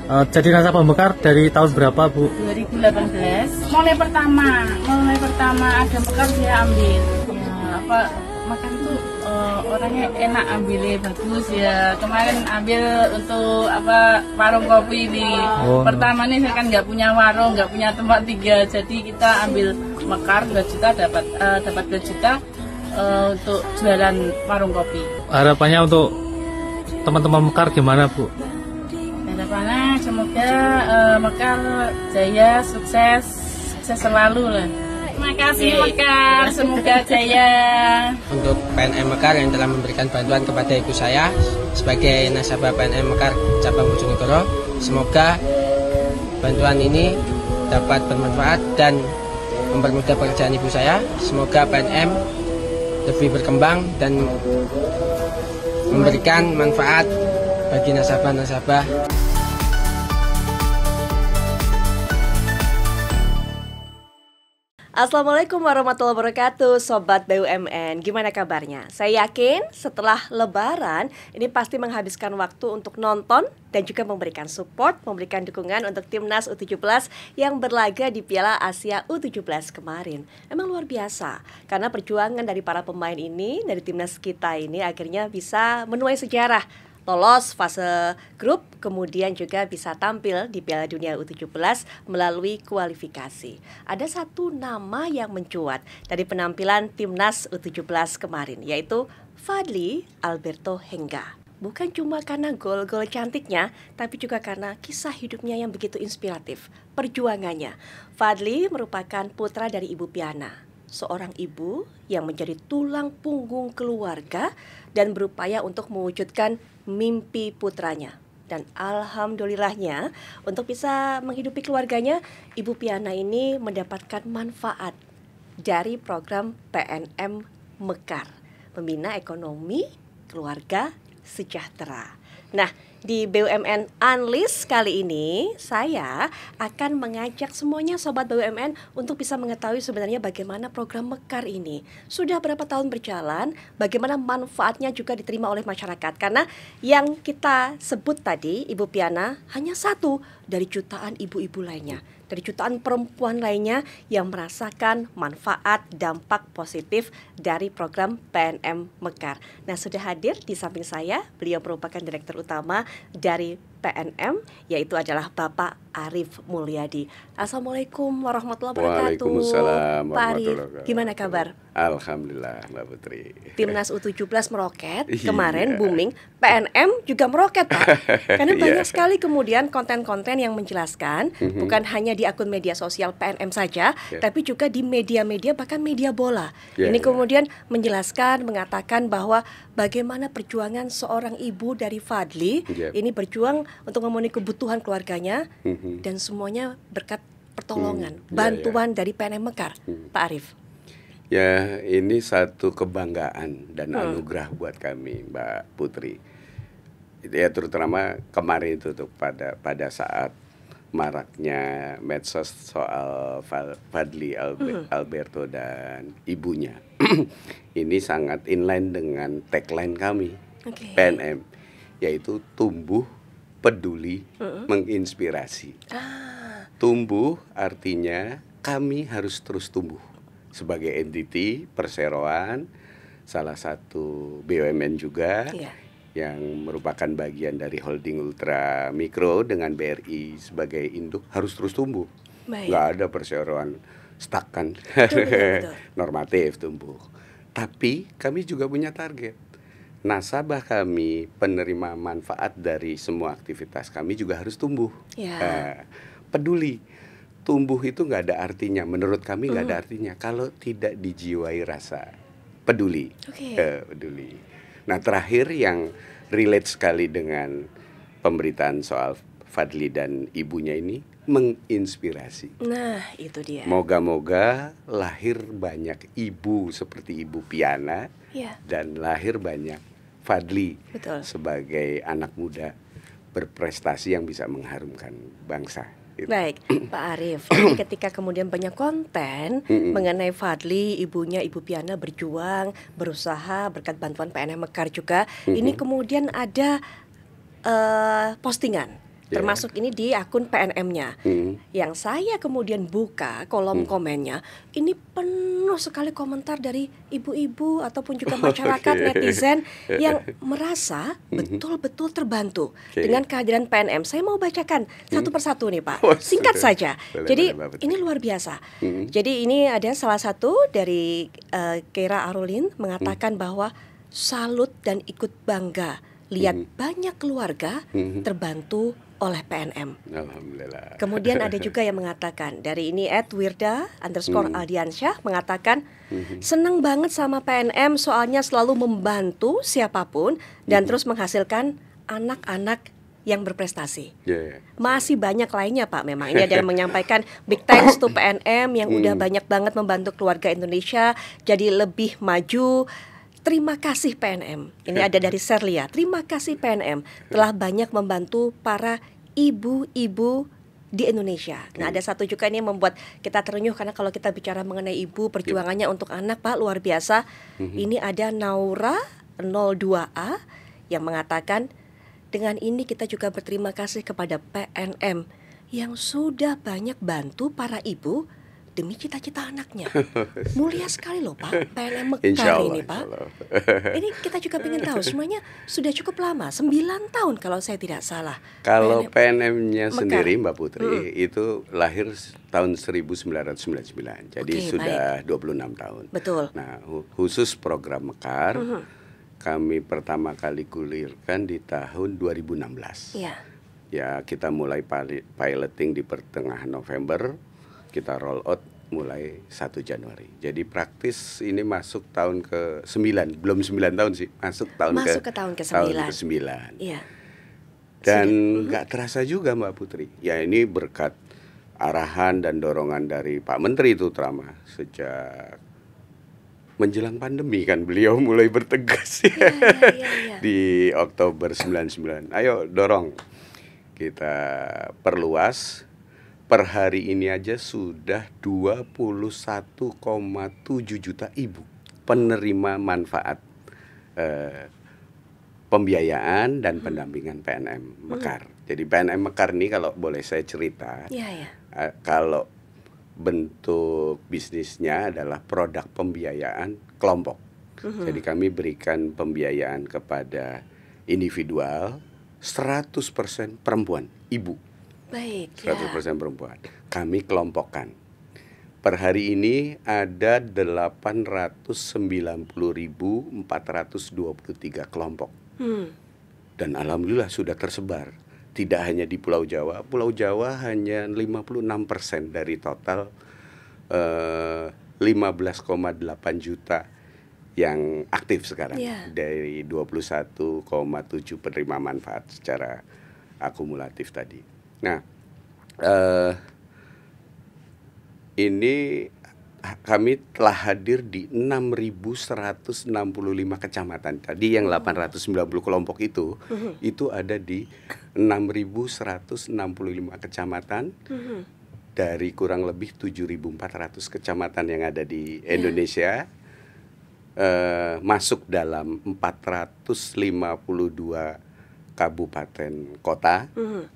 Jadi nasabah Mekar dari tahun berapa, Bu? 2018. Mulai pertama ada Mekar dia ambil. Ya, Mekar itu orangnya enak ambilnya, bagus ya. Kemarin ambil untuk warung kopi ini. Pertama nih saya kan nggak punya warung, nggak punya tempat tinggal, jadi kita ambil Mekar 2 juta dapat 2 juta untuk jualan warung kopi. Harapannya untuk teman-teman Mekar gimana, Bu? Harapannya semoga Mekar jaya, sukses selalu lah. Terima kasih Mekar, semoga jaya. Untuk PNM Mekar yang telah memberikan bantuan kepada ibu saya sebagai nasabah PNM Mekar cabang Bojonegoro, semoga bantuan ini dapat bermanfaat dan mempermudah pekerjaan ibu saya. Semoga PNM lebih berkembang dan memberikan manfaat bagi nasabah-nasabah. Assalamualaikum warahmatullahi wabarakatuh, Sobat BUMN. Gimana kabarnya? Saya yakin setelah Lebaran ini pasti menghabiskan waktu untuk nonton dan juga memberikan support, memberikan dukungan untuk Timnas U17 yang berlaga di Piala Asia U17 kemarin. Emang luar biasa, karena perjuangan dari para pemain ini, dari Timnas kita ini akhirnya bisa menuai sejarah, lolos fase grup, kemudian juga bisa tampil di Piala Dunia U17 melalui kualifikasi. Ada satu nama yang mencuat dari penampilan Timnas U17 kemarin, yaitu Fadly Alberto Hengga. Bukan cuma karena gol-gol cantiknya, tapi juga karena kisah hidupnya yang begitu inspiratif, perjuangannya. Fadly merupakan putra dari Ibu Piana, seorang ibu yang menjadi tulang punggung keluarga dan berupaya untuk mewujudkan mimpi putranya. Dan alhamdulillahnya untuk bisa menghidupi keluarganya, Ibu Piana ini mendapatkan manfaat dari program PNM Mekar, membina ekonomi keluarga sejahtera. Nah, di BUMN Unleash kali ini saya akan mengajak semuanya Sobat BUMN untuk bisa mengetahui sebenarnya bagaimana program Mekar ini sudah berapa tahun berjalan, bagaimana manfaatnya juga diterima oleh masyarakat. Karena yang kita sebut tadi, Ibu Piana hanya satu dari jutaan ibu-ibu lainnya, dari jutaan perempuan lainnya yang merasakan manfaat dampak positif dari program PNM Mekar. Nah, sudah hadir di samping saya, beliau merupakan Direktur Utama dari PNM, yaitu adalah Bapak Arif Mulyadi. Assalamualaikum warahmatullahi wabarakatuh. Waalaikumsalam Pak Arif, warahmatullahi wabarakatuh. gimana kabar? Alhamdulillah Mbak Putri. Timnas U17 meroket, Iya. kemarin booming, PNM juga meroket Pak. Karena banyak sekali kemudian konten-konten yang menjelaskan, bukan hanya di akun media sosial PNM saja, tapi juga di media-media, bahkan media bola. Ini kemudian menjelaskan, mengatakan bahwa bagaimana perjuangan seorang ibu dari Fadly, ini berjuang untuk memenuhi kebutuhan keluarganya, dan semuanya berkat pertolongan, bantuan dari PNM Mekar, Pak Arif. Ya, ini satu kebanggaan dan anugerah buat kami, Mbak Putri. Ya, terutama kemarin itu tuh pada saat maraknya medsos soal Fadly Alberto dan ibunya. Ini sangat inline dengan tagline kami, PNM, yaitu tumbuh, peduli, menginspirasi. Tumbuh artinya kami harus terus tumbuh sebagai entiti perseroan, salah satu BUMN juga yang merupakan bagian dari holding ultra mikro dengan BRI sebagai induk, harus terus tumbuh. Nggak ada perseroan stuck kan, normatif tumbuh. Tapi kami juga punya target. Nasabah kami, penerima manfaat dari semua aktivitas kami juga harus tumbuh. Peduli. Tumbuh itu nggak ada artinya, menurut kami nggak ada artinya kalau tidak dijiwai rasa peduli. Peduli. Nah, terakhir yang relate sekali dengan pemberitaan soal Fadly dan ibunya ini, menginspirasi. Nah, itu dia. Moga-moga lahir banyak ibu seperti Ibu Piana, dan lahir banyak Fadly sebagai anak muda berprestasi yang bisa mengharumkan bangsa. Baik, Pak Arif, ini ketika kemudian banyak konten mengenai Fadly, ibunya Ibu Piana berjuang, berusaha berkat bantuan PNM Mekar juga, ini kemudian ada postingan termasuk ini di akun PNM-nya. Yang saya kemudian buka kolom komennya, ini penuh sekali komentar dari ibu-ibu ataupun juga masyarakat netizen yang merasa betul-betul terbantu dengan kehadiran PNM. Saya mau bacakan satu persatu nih Pak, singkat saja. Jadi ini luar biasa. Jadi ini ada salah satu dari Kera Arulin mengatakan bahwa salut dan ikut bangga lihat banyak keluarga terbantu oleh PNM. Alhamdulillah. Kemudian ada juga yang mengatakan dari ini @wirda_aldiansyah mengatakan senang banget sama PNM soalnya selalu membantu siapapun dan terus menghasilkan anak-anak yang berprestasi. Masih banyak lainnya Pak. Memang ini ada yang menyampaikan big thanks to PNM yang udah banyak banget membantu keluarga Indonesia jadi lebih maju. Terima kasih PNM. Ini ada dari Serlia. Terima kasih PNM telah banyak membantu para ibu-ibu di Indonesia. Nah, ada satu juga ini yang membuat kita terenyuh karena kalau kita bicara mengenai ibu perjuangannya untuk anak Pak luar biasa. Ini ada Naura 02A yang mengatakan dengan ini kita juga berterima kasih kepada PNM yang sudah banyak bantu para ibu demi cita-cita anaknya. Mulia sekali loh Pak, PNM Mekar ini Pak. Ini kita juga ingin tahu, semuanya sudah cukup lama, 9 tahun kalau saya tidak salah. Kalau PNM-nya sendiri Mbak Putri, itu lahir tahun 1999, jadi sudah 26 tahun. Betul. Nah, khusus program Mekar, kami pertama kali gulirkan di tahun 2016. Ya, kita mulai piloting di pertengahan November, kita roll out mulai 1 Januari. Jadi praktis ini masuk tahun ke-9, belum 9 tahun sih, masuk ke tahun ke-9. Iya. Dan nggak terasa juga Mbak Putri. Ya ini berkat arahan dan dorongan dari Pak Menteri itu terutama sejak menjelang pandemi kan beliau mulai bertegas di Oktober 99. Ayo dorong, kita perluas. Per hari ini aja sudah 21,7 juta ibu penerima manfaat pembiayaan dan pendampingan PNM Mekar. Jadi PNM Mekar ini kalau boleh saya cerita, kalau bentuk bisnisnya adalah produk pembiayaan kelompok. Jadi kami berikan pembiayaan kepada individual 100% perempuan, ibu. Baik, 100% perempuan. Kami kelompokkan. Per hari ini ada 890.423 kelompok. Dan alhamdulillah sudah tersebar. Tidak hanya di Pulau Jawa. Pulau Jawa hanya 56% dari total 15,8 juta yang aktif sekarang. Dari 21,7 penerima manfaat secara akumulatif tadi. Nah, ini kami telah hadir di 6.165 kecamatan. Tadi yang 890 kelompok itu ada di 6.165 kecamatan dari kurang lebih 7.400 kecamatan yang ada di Indonesia. Masuk dalam 452 kabupaten kota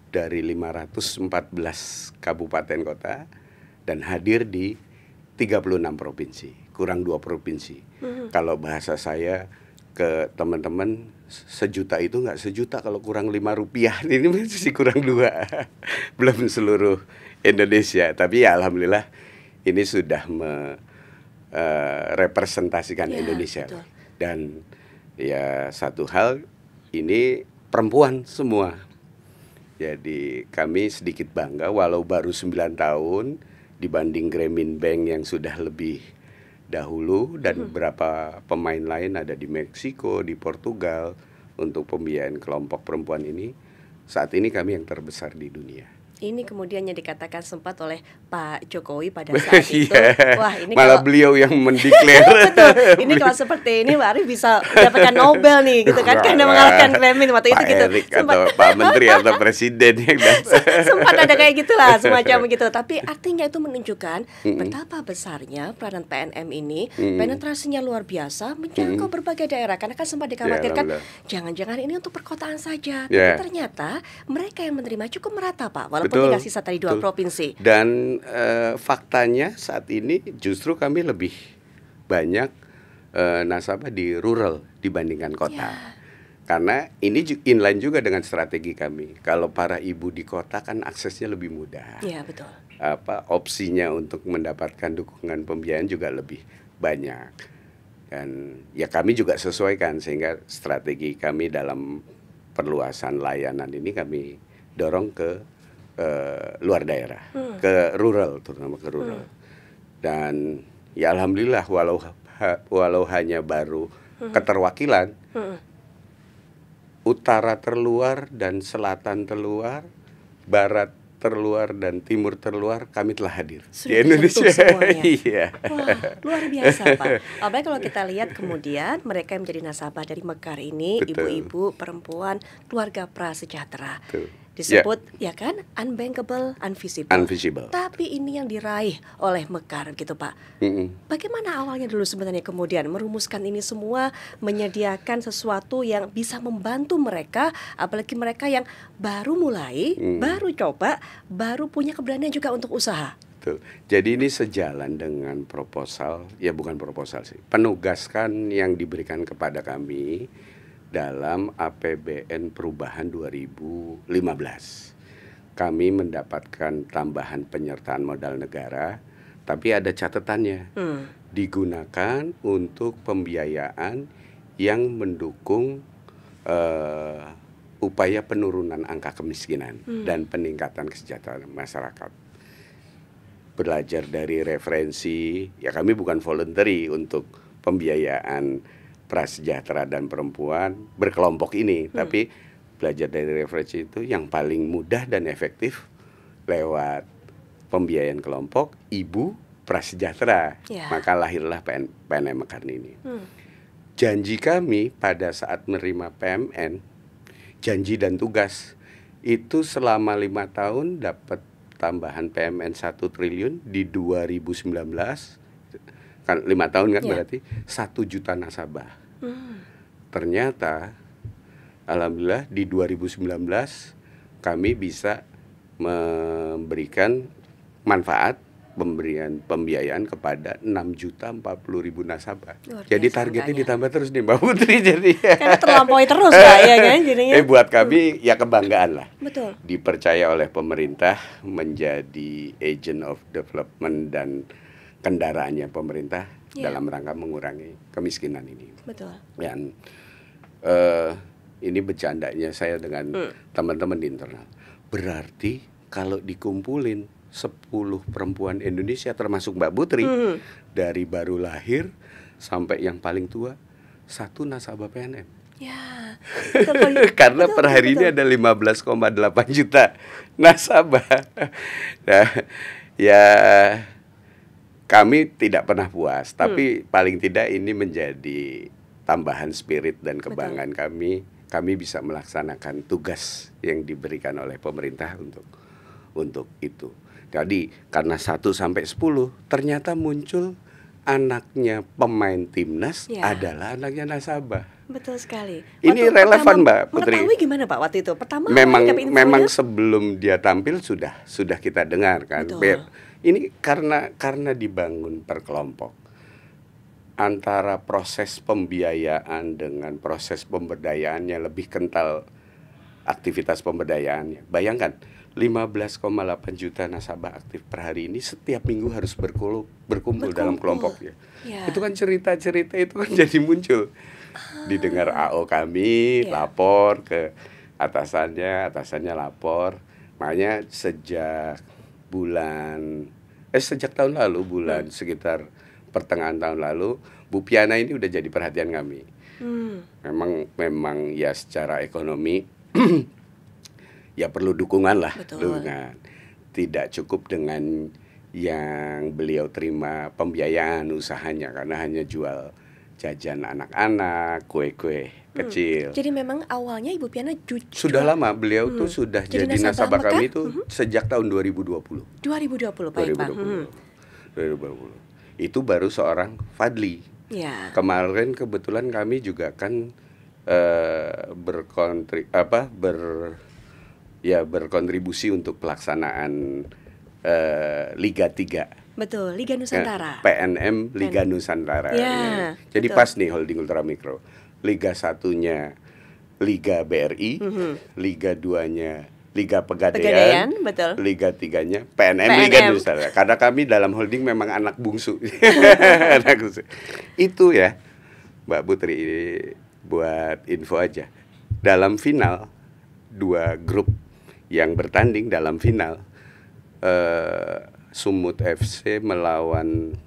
dari 514 kabupaten kota dan hadir di 36 provinsi, kurang 2 provinsi. Kalau bahasa saya ke teman-teman, sejuta itu nggak sejuta kalau kurang 5 rupiah, ini masih kurang 2. Belum seluruh Indonesia, tapi ya alhamdulillah ini sudah merepresentasikan Indonesia. Betul. Dan ya satu hal, ini perempuan semua. Jadi kami sedikit bangga walau baru 9 tahun dibanding Grameen Bank yang sudah lebih dahulu dan beberapa pemain lain ada di Meksiko, di Portugal untuk pembiayaan kelompok perempuan ini. Saat ini kami yang terbesar di dunia. Ini kemudian yang dikatakan sempat oleh Pak Jokowi pada saat itu, wah ini malah kalau beliau yang mendeklar. betul, ini kalau seperti ini Pak Arief bisa mendapatkan Nobel nih, gitu kan, karena mengalahkan Kremlin waktu itu Pak gitu. Erik atau Pak Menteri atau Presiden yang Sempat ada kayak gitulah, semacam begitu. Tapi artinya itu menunjukkan betapa besarnya peranan PNM ini, penetrasinya luar biasa, menjangkau berbagai daerah. Karena kan sempat dikhawatirkan, jangan-jangan ini untuk perkotaan saja. Tapi ternyata mereka yang menerima cukup merata, Pak, walaupun tinggal sisa tadi 2 provinsi. Dan faktanya saat ini justru kami lebih banyak nasabah di rural dibandingkan kota. Karena ini inline juga dengan strategi kami. Kalau para ibu di kota kan aksesnya lebih mudah. Iya, betul. Opsinya untuk mendapatkan dukungan pembiayaan juga lebih banyak. Dan ya kami juga sesuaikan sehingga strategi kami dalam perluasan layanan ini kami dorong ke luar daerah, ke rural, terutama ke rural. Dan ya alhamdulillah walau hanya baru keterwakilan, utara terluar dan selatan terluar, barat terluar dan timur terluar, kami telah hadir di Indonesia. Iya. Wah, luar biasa, Pak. Apalagi kalau kita lihat kemudian mereka yang menjadi nasabah dari Mekar ini, ibu-ibu, perempuan, keluarga prasejahtera. Disebut ya kan, unbankable, unvisible. Tapi ini yang diraih oleh Mekar gitu, Pak. Bagaimana awalnya dulu sebenarnya kemudian merumuskan ini semua, menyediakan sesuatu yang bisa membantu mereka, apalagi mereka yang baru mulai, baru coba, baru punya keberanian juga untuk usaha. Betul. Jadi ini sejalan dengan proposal, ya bukan proposal sih, penugaskan yang diberikan kepada kami dalam APBN perubahan 2015. Kami mendapatkan tambahan penyertaan modal negara, tapi ada catatannya. Digunakan untuk pembiayaan yang mendukung upaya penurunan angka kemiskinan dan peningkatan kesejahteraan masyarakat. Belajar dari referensi, ya kami bukan voluntary untuk pembiayaan prasejahtera dan perempuan berkelompok ini, tapi belajar dari referensi itu yang paling mudah dan efektif lewat pembiayaan kelompok ibu prasejahtera. Maka lahirlah PNM Mekar ini. Janji kami pada saat menerima PMN, janji dan tugas itu selama 5 tahun dapat tambahan PMN 1 triliun di 2019. Kan 5 tahun kan berarti 1 juta nasabah. Ternyata alhamdulillah di 2019 kami bisa memberikan manfaat pembiayaan kepada 6.040.000 nasabah. Jadi targetnya ditambah terus nih Mbak Putri, jadi karena terlampaui terus Pak ya kan jadinya. Buat kami ya kebanggaan lah. Betul. Dipercaya oleh pemerintah menjadi agent of development dan kendaraannya pemerintah dalam rangka mengurangi kemiskinan ini. Betul. Dan ini bercandanya saya dengan teman-teman di internal. Berarti kalau dikumpulin 10 perempuan Indonesia termasuk Mbak Putri, dari baru lahir sampai yang paling tua, 1 nasabah PNM. Ya. Karena per hari ini ada 15,8 juta nasabah. Nah, ya kami tidak pernah puas, tapi paling tidak ini menjadi tambahan spirit dan kebanggaan kami. Kami bisa melaksanakan tugas yang diberikan oleh pemerintah untuk itu. Jadi karena 1 sampai 10 ternyata muncul anaknya pemain timnas adalah anaknya nasabah. Betul sekali. Ini relevan Mbak Putri. Mengetahui gimana Pak waktu itu? Pertama memang sebelum dia tampil sudah kita dengar kan. Ini karena dibangun per kelompok. Antara proses pembiayaan dengan proses pemberdayaannya lebih kental aktivitas pemberdayaannya. Bayangkan 15,8 juta nasabah aktif per hari ini setiap minggu harus berkumpul dalam kelompoknya. Itu kan cerita-cerita itu kan jadi muncul. Didengar AO kami, lapor ke atasannya lapor. Makanya sejak tahun lalu sekitar pertengahan tahun lalu Bu Piana ini udah jadi perhatian kami. Memang ya secara ekonomi ya perlu dukungan lah. Betul. Dukungan. Tidak cukup dengan yang beliau terima pembiayaan usahanya karena hanya jual jajan anak-anak, kue-kue kecil. Jadi memang awalnya Ibu Piana Sudah lama beliau tuh sudah jadi nasabah kami itu sejak tahun 2020. 2020, baik Pak. 2020. Itu baru seorang Fadli. Ya. Kemarin kebetulan kami juga kan berkontribusi untuk pelaksanaan Liga 3. Betul, Liga Nusantara. PNM Liga Nusantara. Ya, Jadi betul. pas nih holding ultra mikro. Liga 1-nya Liga BRI, Liga 2-nya Liga Pegadaian, betul. Liga 3-nya PNM Liga Nusantara. Karena kami dalam holding memang anak bungsu. Anak bungsu. Itu ya, Mbak Putri, buat info aja. Dalam final, 2 grup yang bertanding dalam final, Sumut FC melawan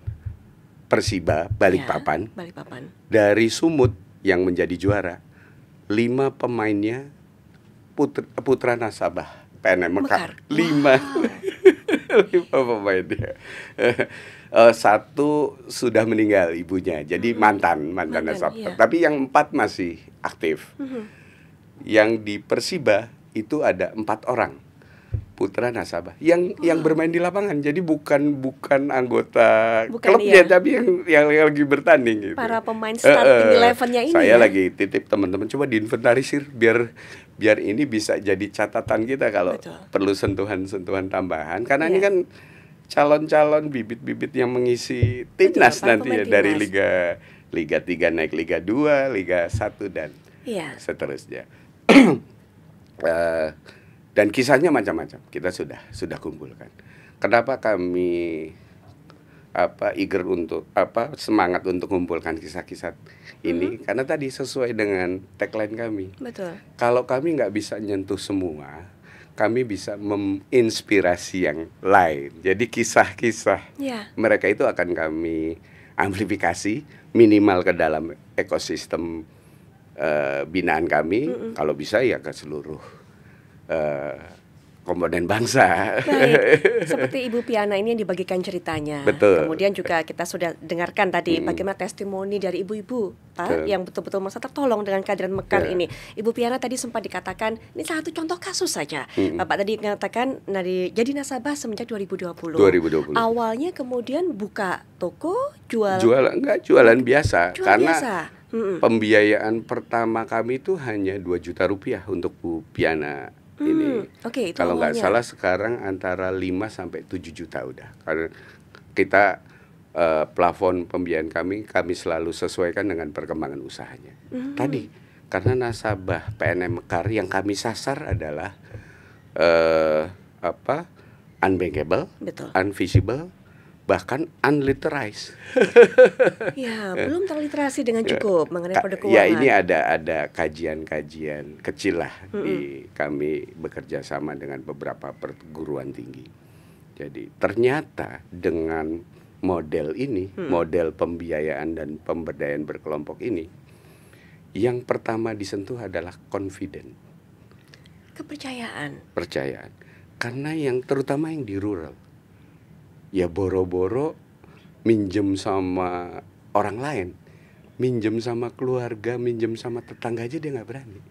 Persiba Balikpapan. Balikpapan. Dari Sumut yang menjadi juara, 5 pemainnya putra nasabah PNM Mekar. 5 pemainnya. 1 sudah meninggal ibunya, jadi mantan nasabah. Iya. Tapi yang 4 masih aktif. Yang di Persiba itu ada 4 orang putra nasabah yang bermain di lapangan, jadi bukan anggota klubnya, tapi yang lagi bertanding gitu. Para pemain starting 11-nya ini. Saya lagi titip teman-teman coba diinventarisir biar ini bisa jadi catatan kita kalau perlu sentuhan tambahan, karena ini kan calon-calon bibit-bibit yang mengisi timnas nantinya dari Liga 3 naik Liga 2, Liga 1 dan seterusnya. Dan kisahnya macam-macam kita sudah kumpulkan. Kenapa kami eager untuk semangat untuk mengumpulkan kisah-kisah ini? Karena tadi sesuai dengan tagline kami. Betul. Kalau kami nggak bisa nyentuh semua, kami bisa menginspirasi yang lain. Jadi kisah-kisah mereka itu akan kami amplifikasi minimal ke dalam ekosistem binaan kami. Kalau bisa ya ke seluruh komponen bangsa. Baik, seperti Ibu Piana ini yang dibagikan ceritanya. Betul. Kemudian juga kita sudah dengarkan tadi bagaimana testimoni dari ibu-ibu Pak yang betul-betul merasa tertolong dengan kehadiran Mekar ini. Ibu Piana tadi sempat dikatakan ini salah satu contoh kasus saja. Bapak tadi mengatakan jadi nasabah semenjak 2020. Awalnya kemudian buka toko jualan biasa. Karena pembiayaan pertama kami itu hanya 2 juta rupiah untuk Bu Piana ini. Itu kalau nggak awalnya. salah sekarang antara 5 sampai 7 juta udah. Karena kita plafon pembiayaan kami selalu sesuaikan dengan perkembangan usahanya. Tadi karena nasabah PNM Mekar yang kami sasar adalah unbankable, unvisible, bahkan unliteralized. Belum terliterasi dengan cukup mengenai produk keuangan. Ya ini ada kajian-kajian kecil lah di kami bekerja sama dengan beberapa perguruan tinggi. Jadi ternyata dengan model ini, model pembiayaan dan pemberdayaan berkelompok ini, yang pertama disentuh adalah confident. Kepercayaan. Karena terutama yang di rural, ya boro-boro minjem sama orang lain, minjem sama keluarga, minjem sama tetangga aja dia nggak berani.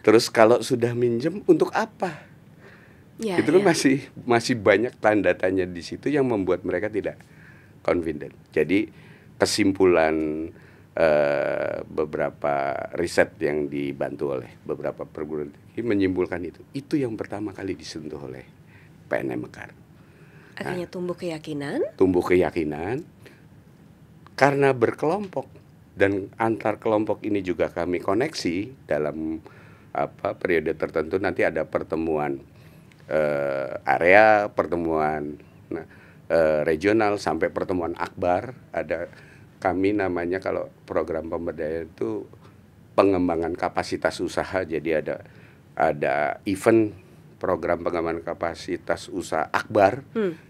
Terus kalau sudah minjem untuk apa? Itu kan masih banyak tanda tanya di situ yang membuat mereka tidak confident. Jadi kesimpulan beberapa riset yang dibantu oleh beberapa perguruan tinggi menyimpulkan itu yang pertama kali disentuh oleh PNM Mekar. Akhirnya tumbuh keyakinan karena berkelompok, dan antar kelompok ini juga kami koneksi dalam periode tertentu. Nanti ada pertemuan area, pertemuan regional sampai pertemuan akbar. Ada kami namanya kalau program pemberdayaan itu pengembangan kapasitas usaha. Jadi ada event program pengembangan kapasitas usaha akbar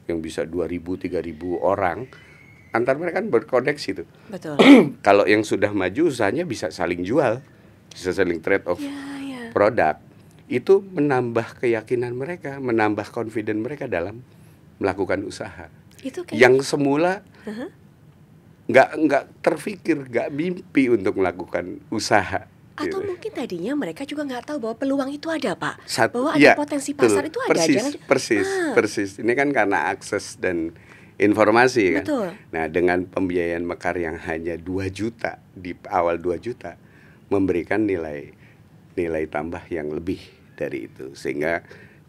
yang bisa 2.000, 3.000 orang. Antar mereka kan berkoneksi tuh. Betul. Kalau yang sudah maju usahanya bisa saling jual, bisa saling trade off produk. itu menambah keyakinan mereka, menambah confidence mereka dalam melakukan usaha. Itu kayak Yang semula nggak terfikir, nggak mimpi untuk melakukan usaha. atau gitu. mungkin tadinya mereka juga nggak tahu bahwa peluang itu ada, Pak. Sat- Bahwa ada ya, potensi betul. pasar itu ada. Persis, Jangan persis. Ini kan karena akses dan informasi kan. Betul. Nah, dengan pembiayaan mekar yang hanya 2 juta di awal 2 juta memberikan nilai tambah yang lebih dari itu, sehingga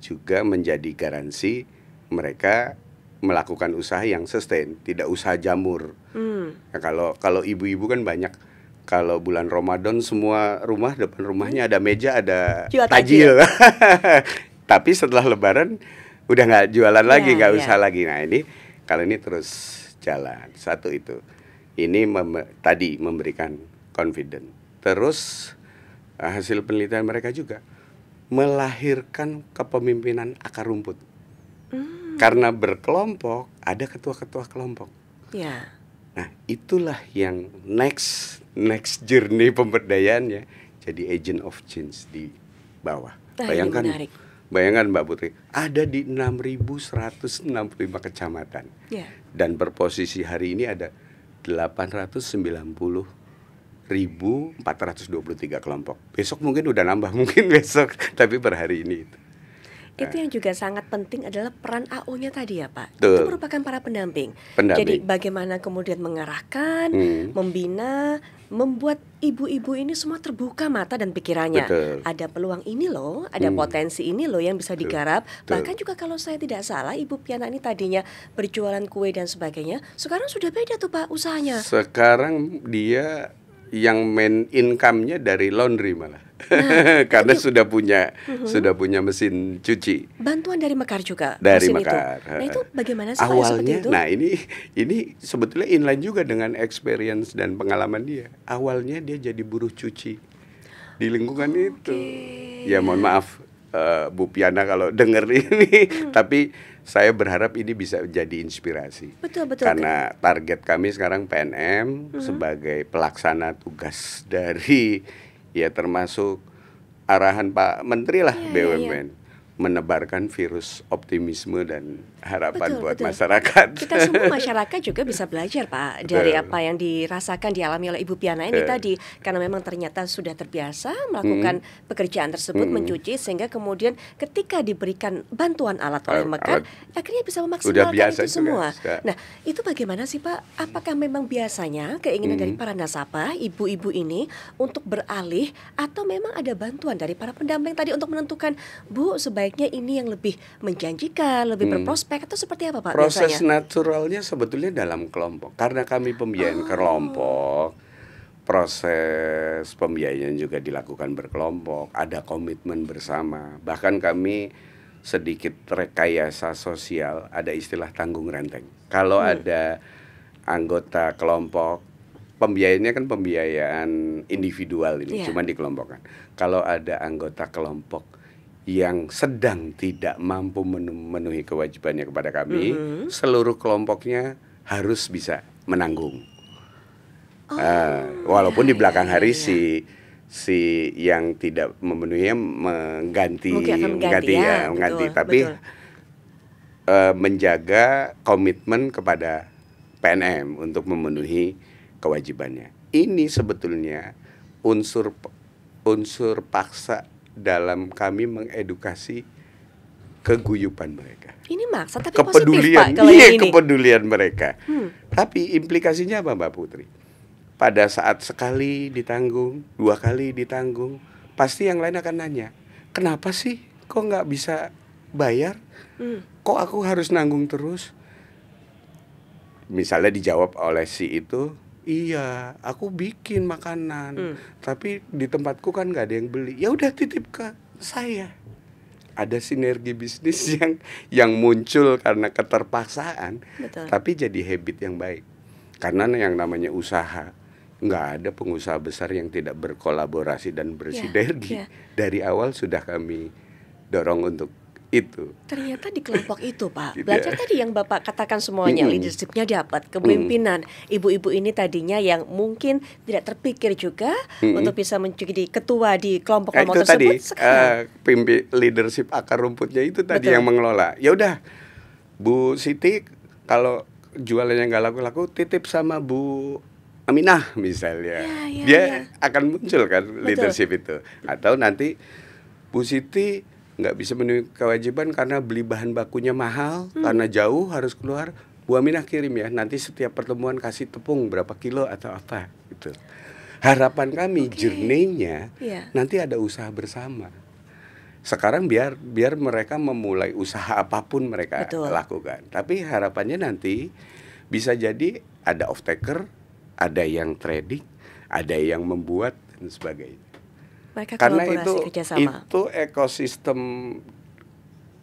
juga menjadi garansi mereka melakukan usaha yang sustain, tidak usaha jamur. Nah, kalau ibu-ibu kan banyak, kalau bulan Ramadan semua rumah, depan rumahnya ada meja, ada Jual tajil. Tapi setelah Lebaran udah nggak jualan lagi, Ya, nggak ya. usah lagi. Nah ini kalau ini terus jalan, satu itu. Ini tadi memberikan confidence. Terus hasil penelitian mereka juga melahirkan kepemimpinan akar rumput. Karena berkelompok, ada ketua-ketua kelompok. Ya. Nah, itulah yang next journey pemberdayaannya, jadi agent of change di bawah. Ah, ini menarik. Bayangkan Mbak Putri, ada di 6.165 kecamatan. Ya. Dan berposisi hari ini ada 890.423 kelompok. Besok mungkin udah nambah, mungkin besok, tapi per hari ini itu. Itu yang juga sangat penting adalah peran AO-nya tadi ya, Pak. Betul. Itu merupakan para pendamping. Jadi bagaimana kemudian mengarahkan, membina, membuat ibu-ibu ini semua terbuka mata dan pikirannya. Betul. Ada peluang ini loh, ada potensi ini loh yang bisa digarap. Betul. Bahkan juga kalau saya tidak salah, Ibu Piana ini tadinya berjualan kue dan sebagainya. Sekarang sudah beda tuh Pak usahanya. Sekarang dia yang main income-nya dari laundry malah. Karena sudah punya mesin cuci. Bantuan dari Mekar juga. Dari mesin Mekar. Itu. Nah itu bagaimana sih Pak Awalnya, seperti itu? nah ini sebetulnya inline juga dengan experience dan pengalaman dia. Awalnya dia jadi buruh cuci di lingkungan itu. Ya mohon maaf Bu Piana kalau denger ini, tapi saya berharap ini bisa jadi inspirasi. Betul. Karena target kami sekarang PNM sebagai pelaksana tugas dari, ya termasuk arahan Pak Menteri lah, BUMN, menebarkan virus optimisme dan harapan buat masyarakat. Kita semua masyarakat juga bisa belajar Pak dari apa yang dirasakan dialami oleh Ibu Piana ini tadi, karena memang ternyata sudah terbiasa melakukan pekerjaan tersebut, mencuci, sehingga kemudian ketika diberikan bantuan alat oleh Mekar akhirnya bisa memaksimalkan itu semua. Nah itu bagaimana sih Pak? Apakah memang biasanya keinginan dari para nasabah, ibu-ibu ini untuk beralih, atau memang ada bantuan dari para pendamping tadi untuk menentukan, Bu sebaiknya ini yang lebih menjanjikan, lebih berprospek, atau seperti apa Pak Proses biasanya? naturalnya sebetulnya dalam kelompok. Karena kami pembiayaan kelompok, proses pembiayaan juga dilakukan berkelompok, ada komitmen bersama. Bahkan kami sedikit rekayasa sosial, ada istilah tanggung renteng. Kalau ada anggota kelompok, pembiayaannya kan pembiayaan individual ini, cuma dikelompokkan. Kalau ada anggota kelompok yang sedang tidak mampu memenuhi kewajibannya kepada kami, seluruh kelompoknya harus bisa menanggung. Walaupun di belakang hari si yang tidak memenuhinya mengganti, tapi menjaga komitmen kepada PNM untuk memenuhi kewajibannya. Ini sebetulnya unsur paksa dalam kami mengedukasi keguyupan mereka. Ini maksa tapi positif Pak kalau yang ini. Kepedulian mereka. Tapi implikasinya apa Mbak Putri? Pada saat sekali ditanggung, 2 kali ditanggung, pasti yang lain akan nanya, kenapa sih kok nggak bisa bayar? Kok aku harus nanggung terus? Misalnya dijawab oleh si itu, iya, aku bikin makanan, tapi di tempatku kan nggak ada yang beli. Ya udah titip ke saya. Ada sinergi bisnis yang muncul karena keterpaksaan, tapi jadi habit yang baik. Karena yang namanya usaha, nggak ada pengusaha besar yang tidak berkolaborasi dan bersinergi. Dari awal sudah kami dorong untuk itu. Ternyata di kelompok itu, Pak. Gitu Belajar ya. tadi yang Bapak katakan semuanya, leadershipnya dapat, kepemimpinan. Ibu-ibu ini tadinya yang mungkin tidak terpikir juga untuk bisa menjadi ketua di Nah, kelompok-kelompok itu tadi tersebut. Sekarang leadership akar rumputnya itu tadi Betul. yang mengelola. Ya udah, Bu Siti kalau jualannya nggak laku-laku, titip sama Bu Aminah misalnya. Ya, Dia ya. akan muncul kan leadership itu. Atau nanti Bu Siti nggak bisa memenuhi kewajiban karena beli bahan bakunya mahal, karena jauh harus keluar. Bu Aminah kirim ya, nanti setiap pertemuan kasih tepung berapa kilo atau apa gitu. Harapan kami journey-nya Iya. nanti ada usaha bersama. Sekarang biar mereka memulai usaha apapun mereka Betul. lakukan. Tapi harapannya nanti bisa jadi ada off taker, ada yang trading, ada yang membuat dan sebagainya. mereka Karena kolaborasi kerjasama. itu ekosistem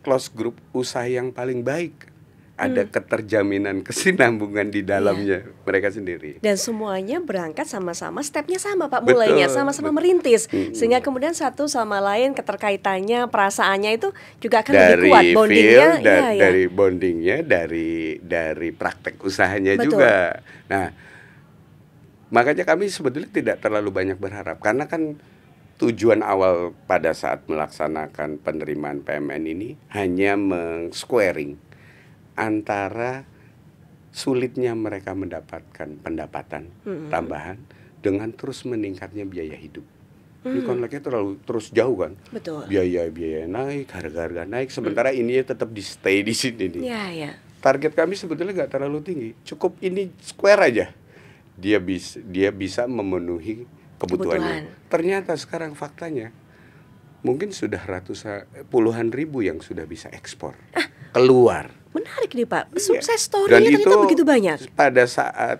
close group usaha yang paling baik. Ada keterjaminan kesinambungan di dalamnya mereka sendiri. Dan semuanya berangkat sama-sama, stepnya sama Pak, Betul, mulainya sama-sama betul. merintis, sehingga kemudian satu sama lain keterkaitannya, perasaannya itu juga akan lebih kuat, Dari bondingnya, feel, iya, iya. dari bondingnya, dari praktek usahanya Betul. juga. Nah, makanya kami sebetulnya tidak terlalu banyak berharap, karena kan tujuan awal pada saat melaksanakan penerimaan PMN ini hanya meng-squaring antara sulitnya mereka mendapatkan pendapatan tambahan dengan terus meningkatnya biaya hidup. Ini konfliknya terus jauh kan. Betul. Biaya naik, harga naik, sementara ini tetap di stay di sini nih. Iya, iya. Target kami sebetulnya nggak terlalu tinggi, cukup ini square aja. Dia bisa memenuhi kebutuhannya. Ternyata sekarang faktanya mungkin sudah puluhan ribu yang sudah bisa ekspor keluar. Menarik nih Pak, Iya. sukses Dan story-nya itu ternyata begitu banyak. pada saat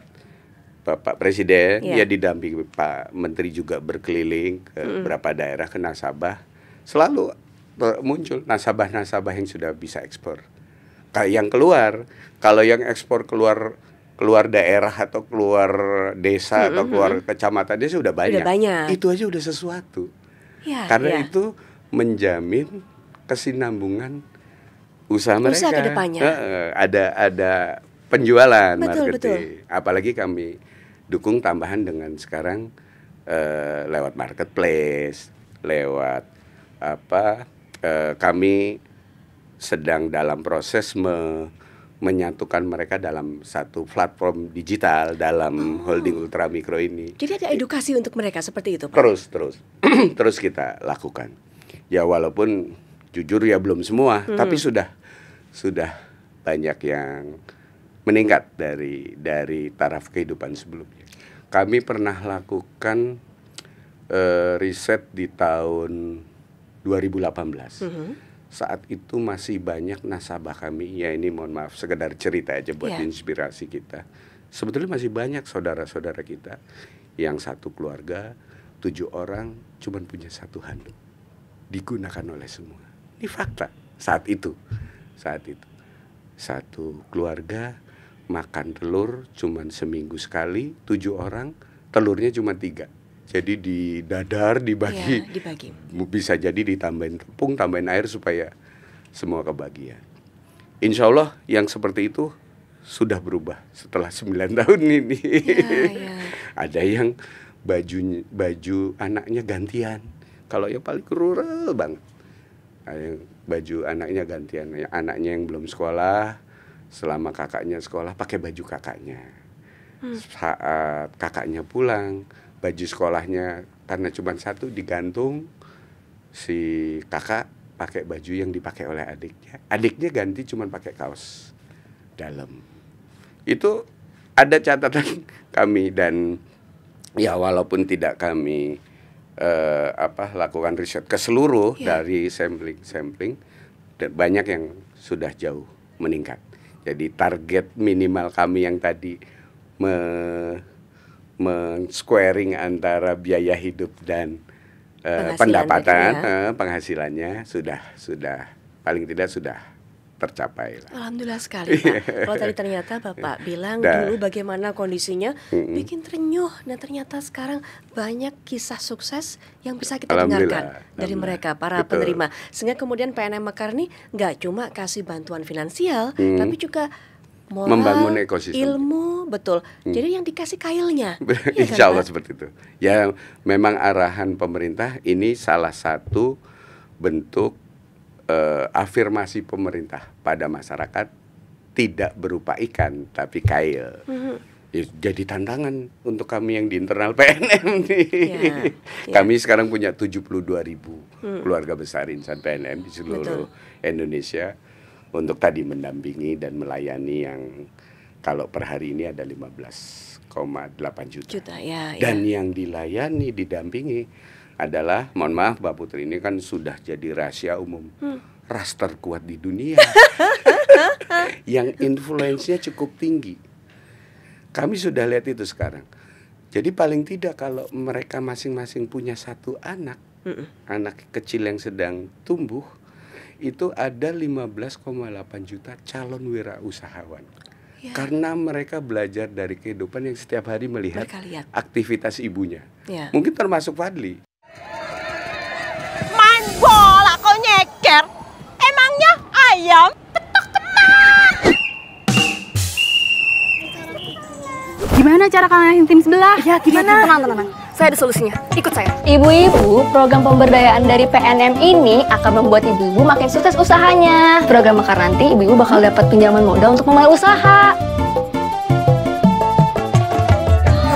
Bapak Presiden, Iya. ya didampingi Pak Menteri juga berkeliling ke beberapa daerah, ke nasabah, selalu muncul nasabah-nasabah yang sudah bisa ekspor. Kayak yang keluar, kalau yang ekspor keluar daerah atau keluar desa atau keluar kecamatan dia sudah banyak. Udah banyak. Itu aja udah sesuatu. Ya, Karena ya. itu menjamin kesinambungan usaha mereka. Usaha ke depannya. Ada penjualan, Betul, marketing. Apalagi kami dukung tambahan dengan sekarang lewat marketplace, lewat kami sedang dalam proses menyatukan mereka dalam satu platform digital dalam holding ultramikro ini. Jadi ada edukasi untuk mereka seperti itu Pak? Terus kita lakukan. Ya walaupun jujur ya belum semua, tapi sudah banyak yang meningkat dari taraf kehidupan sebelumnya. Kami pernah lakukan riset di tahun 2018. Saat itu masih banyak nasabah kami, ya ini mohon maaf sekedar cerita aja buat inspirasi kita. Sebetulnya masih banyak saudara-saudara kita yang satu keluarga 7 orang cuman punya 1 handuk, digunakan oleh semua. Ini fakta saat itu. Satu keluarga makan telur cuman seminggu sekali, 7 orang telurnya cuma 3. Jadi dibagi. Ya, dibagi. Bisa jadi ditambahin tepung, tambahin air supaya semua kebagian. Insya Allah yang seperti itu sudah berubah setelah 9 tahun ini. Ya. Ada yang baju anaknya gantian. Kalau yang paling rural banget, baju anaknya gantian. Anaknya yang belum sekolah, selama kakaknya sekolah pakai baju kakaknya. Saat kakaknya pulang, baju sekolahnya karena cuma 1 digantung, si kakak pakai baju yang dipakai oleh adiknya. Adiknya ganti cuma pakai kaos dalam. Itu ada catatan kami, dan ya walaupun tidak kami lakukan riset ke seluruh dari sampling, banyak yang sudah jauh meningkat. Jadi target minimal kami yang tadi men-squaring antara biaya hidup dan pendapatan, penghasilannya sudah paling tidak sudah tercapai lah. Alhamdulillah sekali Pak. Kalau tadi ternyata Bapak bilang dulu bagaimana kondisinya bikin terenyuh. Nah ternyata sekarang banyak kisah sukses yang bisa kita dengarkan dari mereka, para penerima. Sehingga kemudian PNM Mekar nih nggak cuma kasih bantuan finansial, tapi juga moral, membangun ekosistem, ilmu, betul. Jadi yang dikasih kailnya. Insya Allah seperti itu. Ya memang arahan pemerintah ini salah satu bentuk afirmasi pemerintah pada masyarakat, tidak berupa ikan tapi kail. Ya, jadi tantangan untuk kami yang di internal PNM nih. Kami sekarang punya 72.000 keluarga besar insan PNM di seluruh Indonesia untuk tadi mendampingi dan melayani yang kalau per hari ini ada 15,8 juta. Dan yang dilayani, didampingi adalah, mohon maaf Mbak Putri, ini kan sudah jadi rahasia umum, ras terkuat di dunia yang influence-nya cukup tinggi. Kami sudah lihat itu sekarang. Jadi paling tidak kalau mereka masing-masing punya satu anak, anak kecil yang sedang tumbuh, itu ada 15,8 juta calon wirausahawan. Karena mereka belajar dari kehidupan yang setiap hari melihat aktivitas ibunya. Mungkin termasuk Fadli. Main bola kok nyeker? Emangnya ayam? Gimana cara kalian tim sebelah? Ya gimana? Tenang. Saya ada solusinya. Ikut saya. Ibu-ibu, program pemberdayaan dari PNM ini akan membuat ibu-ibu makin sukses usahanya. Program Mekar nanti ibu-ibu bakal dapat pinjaman modal untuk memulai usaha.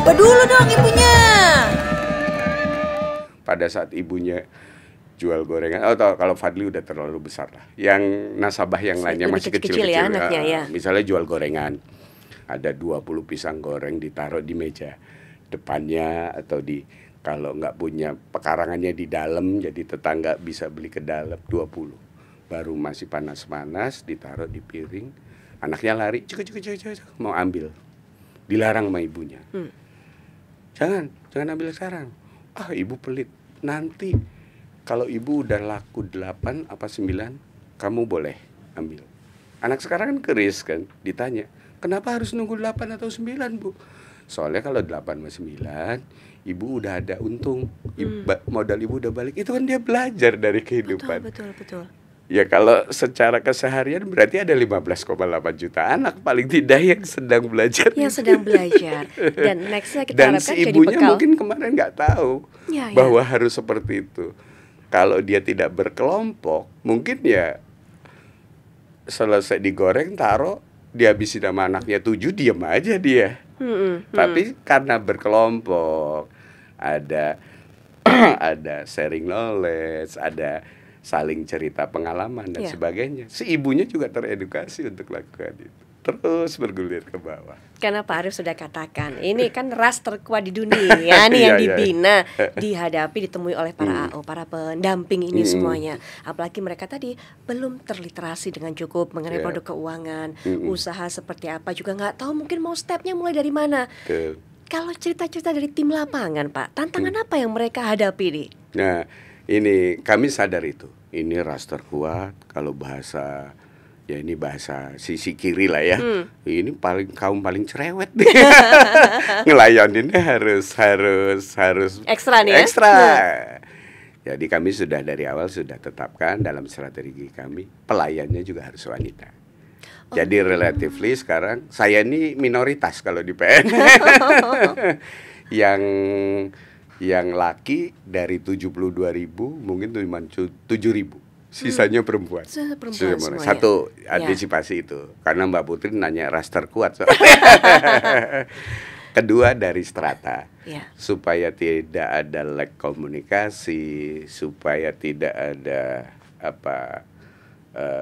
Apa dulu dong ibunya? Pada saat ibunya jual gorengan, kalau Fadli udah terlalu besar lah. Yang nasabah yang lainnya masih kecil-kecil ya, anaknya, ya. Misalnya jual gorengan, ada 20 pisang goreng ditaruh di meja depannya, atau kalau nggak punya pekarangannya di dalam, jadi tetangga bisa beli ke dalam 20. Baru masih panas-panas ditaruh di piring, anaknya lari, cek mau ambil, dilarang sama ibunya. Jangan ambil sekarang. Ibu pelit. Nanti kalau ibu udah laku 8 apa 9, kamu boleh ambil. Anak sekarang kan keris kan, ditanya, kenapa harus nunggu 8 atau 9 Bu? Soalnya kalau 8 sama 9, ibu udah ada untung, modal ibu udah balik. Itu kan dia belajar dari kehidupan. Betul. Ya kalau secara keseharian berarti ada 15,8 juta anak paling tidak yang sedang belajar. Dan nextnya kita dan harapkan si ibunya jadi bekal. mungkin kemarin nggak tahu bahwa harus seperti itu. Kalau dia tidak berkelompok, mungkin ya selesai digoreng, taruh, dihabisin sama anaknya 7, diem aja dia. Tapi karena berkelompok, ada sharing knowledge, ada saling cerita pengalaman dan sebagainya. Si ibunya juga teredukasi untuk lakukan itu. Terus bergulir ke bawah. Karena Pak Arief sudah katakan, ini kan ras terkuat di dunia nih yang dibina, dihadapi, ditemui oleh para AO, para pendamping ini semuanya. Apalagi mereka tadi belum terliterasi dengan cukup mengenai produk keuangan, usaha seperti apa juga nggak tahu, mungkin mau stepnya mulai dari mana. Kalau cerita-cerita dari tim lapangan Pak, tantangan apa yang mereka hadapi nih? Nah, ini kami sadar itu. Ini ras terkuat, kalau bahasa ya ini bahasa sisi kiri lah ya. Ini kaum paling cerewet. Ngelayaninnya harus ekstra nih ya. Ekstra. Jadi kami sudah dari awal sudah tetapkan dalam strategi kami, pelayannya juga harus wanita. Jadi relatively sekarang saya ini minoritas kalau di PN. yang laki dari 72.000 mungkin cuma 7.000. Sisanya perempuan. Satu antisipasi itu. Karena Mbak Putri nanya ras terkuat. Kedua dari strata. Supaya tidak ada lag komunikasi, supaya tidak ada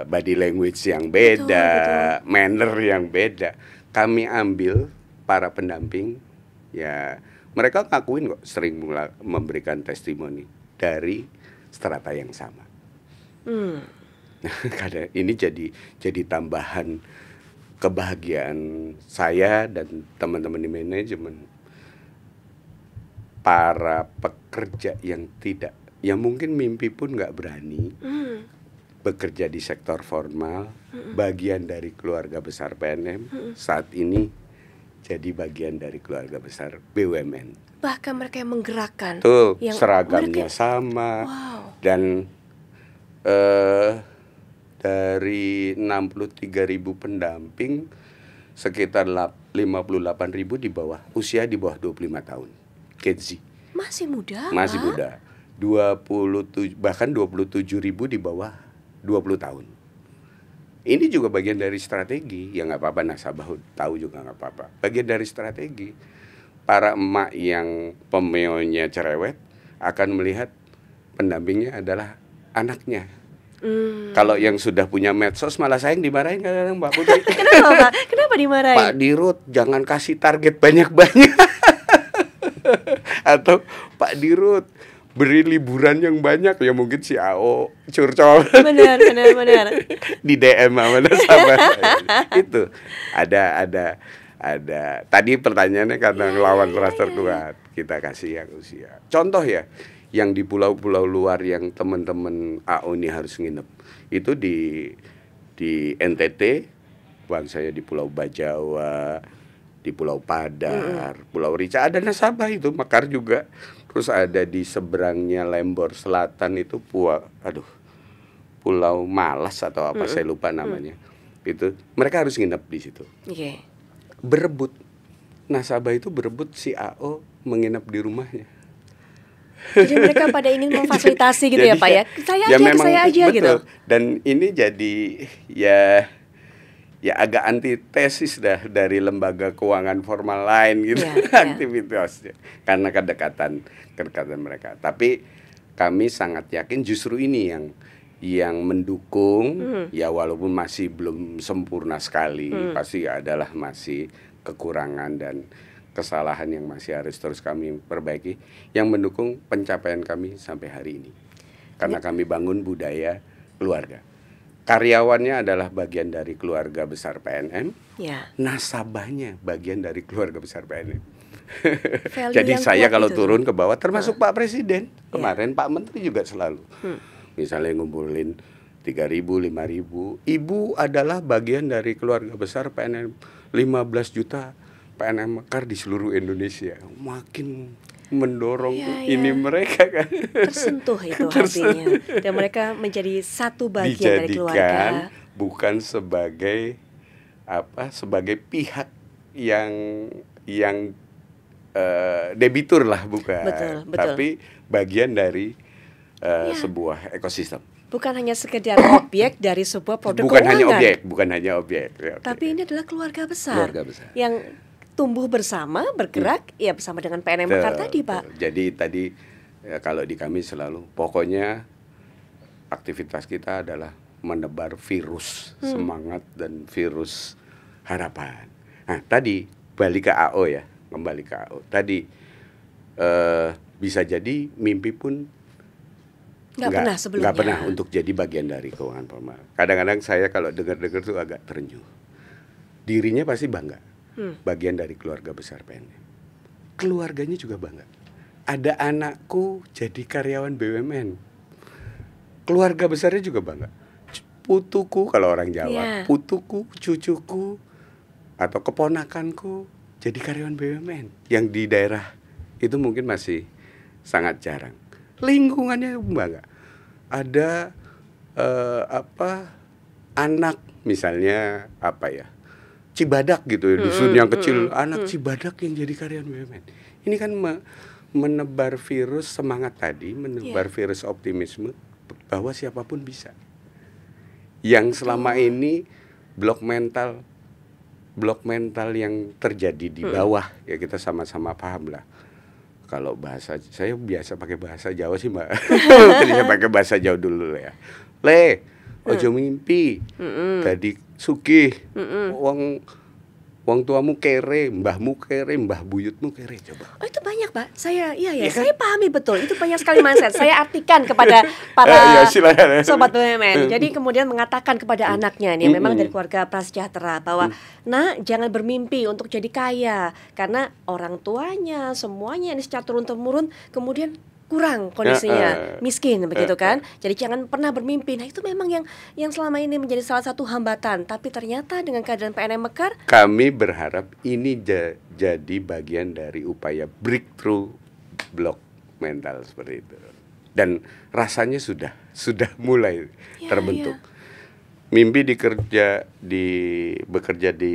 body language yang beda, manner yang beda. Kami ambil para pendamping, ya mereka ngakuin kok sering memberikan testimoni dari strata yang sama. Karena ini jadi tambahan kebahagiaan saya dan teman-teman di manajemen. Para pekerja yang mungkin mimpi pun nggak berani, bekerja di sektor formal, bagian dari keluarga besar PNM, saat ini jadi bagian dari keluarga besar BUMN. Bahkan mereka yang menggerakkan. Tuh, yang seragamnya sama. Dan dari 63.000 pendamping, sekitar 58.000 di bawah, usia di bawah 25 tahun. Gen Z. Masih muda, Masih muda. bahkan 27.000 di bawah 20 tahun. Ini juga bagian dari strategi, ya nggak apa-apa, nasabah tahu juga nggak apa-apa. Bagian dari strategi, para emak yang pemeonya cerewet akan melihat pendampingnya adalah anaknya. Kalau yang sudah punya medsos malah sayang dimarahin kadang-kadang Mbak Putri. Kenapa Pak? Kenapa dimarahin? Pak Dirut jangan kasih target banyak-banyak. Atau Pak Dirut beri liburan yang banyak, ya mungkin si AO curcol. Benar. Di DM sama nasabah. Itu ada. Tadi pertanyaannya karena ngelawan kelas terkuat, kita kasih yang usia. Contoh ya, yang di pulau-pulau luar yang teman-teman AO ini harus nginep, itu di NTT, bang saya di Pulau Bajawa, di Pulau Padar, Pulau Rica, ada nasabah itu, Mekar juga. Terus ada di seberangnya Lembor Selatan itu Pulau Malas atau apa, saya lupa namanya. Itu mereka harus nginep di situ. Berebut, nasabah itu berebut si AO menginap di rumahnya. Jadi mereka pada ingin memfasilitasi gitu ya Pak ya. Saya aja betul. Gitu. Dan ini jadi ya agak antitesis dah dari lembaga keuangan formal lain gitu, aktivitasnya, karena kedekatan mereka. Tapi kami sangat yakin justru ini yang mendukung, ya walaupun masih belum sempurna sekali, pasti adalah masih kekurangan dan kesalahan yang masih harus terus kami perbaiki, yang mendukung pencapaian kami sampai hari ini. Karena kami bangun budaya keluarga. Karyawannya adalah bagian dari keluarga besar PNM, nasabahnya bagian dari keluarga besar PNM. Jadi saya kalau turun ke bawah, termasuk Pak Presiden, kemarin Pak Menteri juga selalu, misalnya ngumpulin 3.000, 5.000, ibu adalah bagian dari keluarga besar PNM, 15 juta PNM Mekar di seluruh Indonesia. Makin mendorong ini mereka kan tersentuh itu hatinya, dan mereka menjadi satu bagian dari keluarga, bukan sebagai pihak yang debitur lah, bukan, betul. Tapi bagian dari sebuah ekosistem. Bukan hanya sekedar objek dari sebuah produk bukan keuangan. Bukan hanya objek. Tapi ini adalah keluarga besar. Yang tumbuh bersama, bergerak ya bersama dengan PNM Mekar tadi, Pak. Jadi tadi kalau di kami selalu, pokoknya aktivitas kita adalah menebar virus semangat dan virus harapan. Nah, tadi balik ke AO ya, kembali ke AO. Tadi bisa jadi mimpi pun nggak pernah untuk jadi bagian dari keuangan formal. Kadang-kadang saya kalau dengar-dengar tuh agak terenyuh. Dirinya pasti bangga. Bagian dari keluarga besar PNM. Keluarganya juga bangga. Ada anakku jadi karyawan BUMN. Keluarga besarnya juga bangga. Putuku, kalau orang Jawa, putuku, cucuku, atau keponakanku jadi karyawan BUMN. Yang di daerah itu mungkin masih sangat jarang. Lingkungannya bangga. Ada anak misalnya Cibadak gitu ya, dusun yang kecil, anak Cibadak yang jadi karyawan BUMN. Ini kan menebar virus semangat tadi, menebar virus optimisme bahwa siapapun bisa. Yang selama ini blok mental yang terjadi di bawah, ya kita sama-sama paham lah. Kalau bahasa, saya biasa pakai bahasa Jawa sih Mbak. Tadi saya pakai bahasa Jawa dulu ya. Ojo mimpi, tadi sugih, wong tuamu kere, mbahmu kere, mbah buyutmu kere, coba. Oh itu banyak Pak, saya saya pahami betul, itu banyak sekali mindset. Saya artikan kepada para sobat BUMN. Jadi kemudian mengatakan kepada anaknya nih, memang dari keluarga prasejahtera, bahwa nak jangan bermimpi untuk jadi kaya, karena orang tuanya semuanya ini secara turun temurun kemudian kurang kondisinya, miskin begitu kan. Jadi jangan pernah bermimpi. Nah, itu memang yang selama ini menjadi salah satu hambatan. Tapi ternyata dengan kehadiran PNM Mekar, kami berharap ini jadi bagian dari upaya breakthrough blok mental seperti itu. Dan rasanya sudah mulai terbentuk. Mimpi bekerja di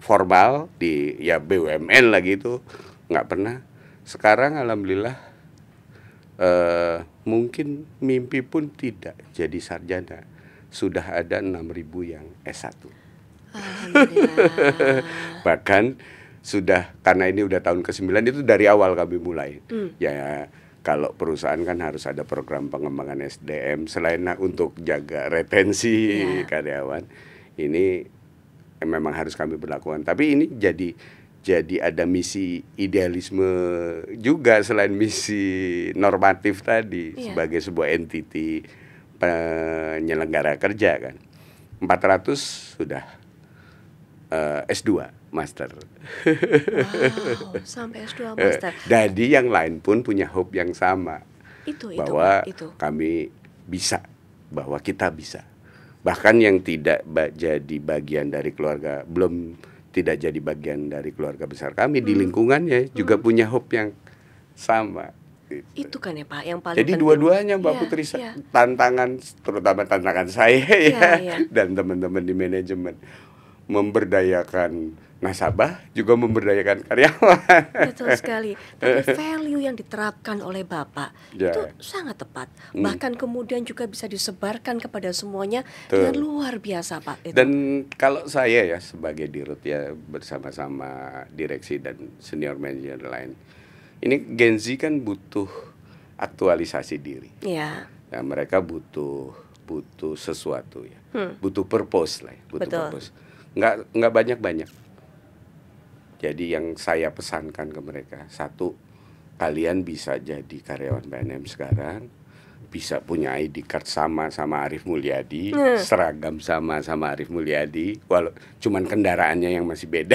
formal di BUMN lagi itu nggak pernah. Sekarang alhamdulillah mungkin mimpi pun tidak jadi sarjana. Sudah ada 6.000 yang S1. Bahkan sudah, karena ini udah tahun ke-9, itu dari awal kami mulai. Ya, kalau perusahaan kan harus ada program pengembangan SDM selain untuk jaga retensi karyawan. Ini memang harus kami berlakukan. Tapi ini jadi ada misi idealisme juga selain misi normatif tadi sebagai sebuah entiti penyelenggara kerja kan. 400 sudah S2 master. Wow, sampai S2 master. Jadi yang lain pun punya hope yang sama. Bahwa kami bisa, bahwa kita bisa. Bahkan yang tidak jadi bagian dari keluarga, belum tidak jadi bagian dari keluarga besar kami di lingkungannya juga punya hope yang sama. Itu kan ya Pak, yang paling jadi penting. Dua-duanya Mbak Putri, tantangan, terutama tantangan saya dan teman-teman di manajemen, memberdayakan nasabah juga memberdayakan karyawan. Betul sekali. Tapi value yang diterapkan oleh Bapak itu sangat tepat. Bahkan kemudian juga bisa disebarkan kepada semuanya dengan luar biasa Pak. Dan kalau saya sebagai dirut bersama-sama direksi dan senior manager lain, ini Gen Z kan butuh aktualisasi diri. Iya. Ya, mereka butuh sesuatu butuh purpose lah, purpose. Nggak banyak. Jadi yang saya pesankan ke mereka, satu, kalian bisa jadi karyawan PNM sekarang, bisa punya ID card sama Arif Mulyadi, seragam sama Arif Mulyadi, walau cuman kendaraannya yang masih beda.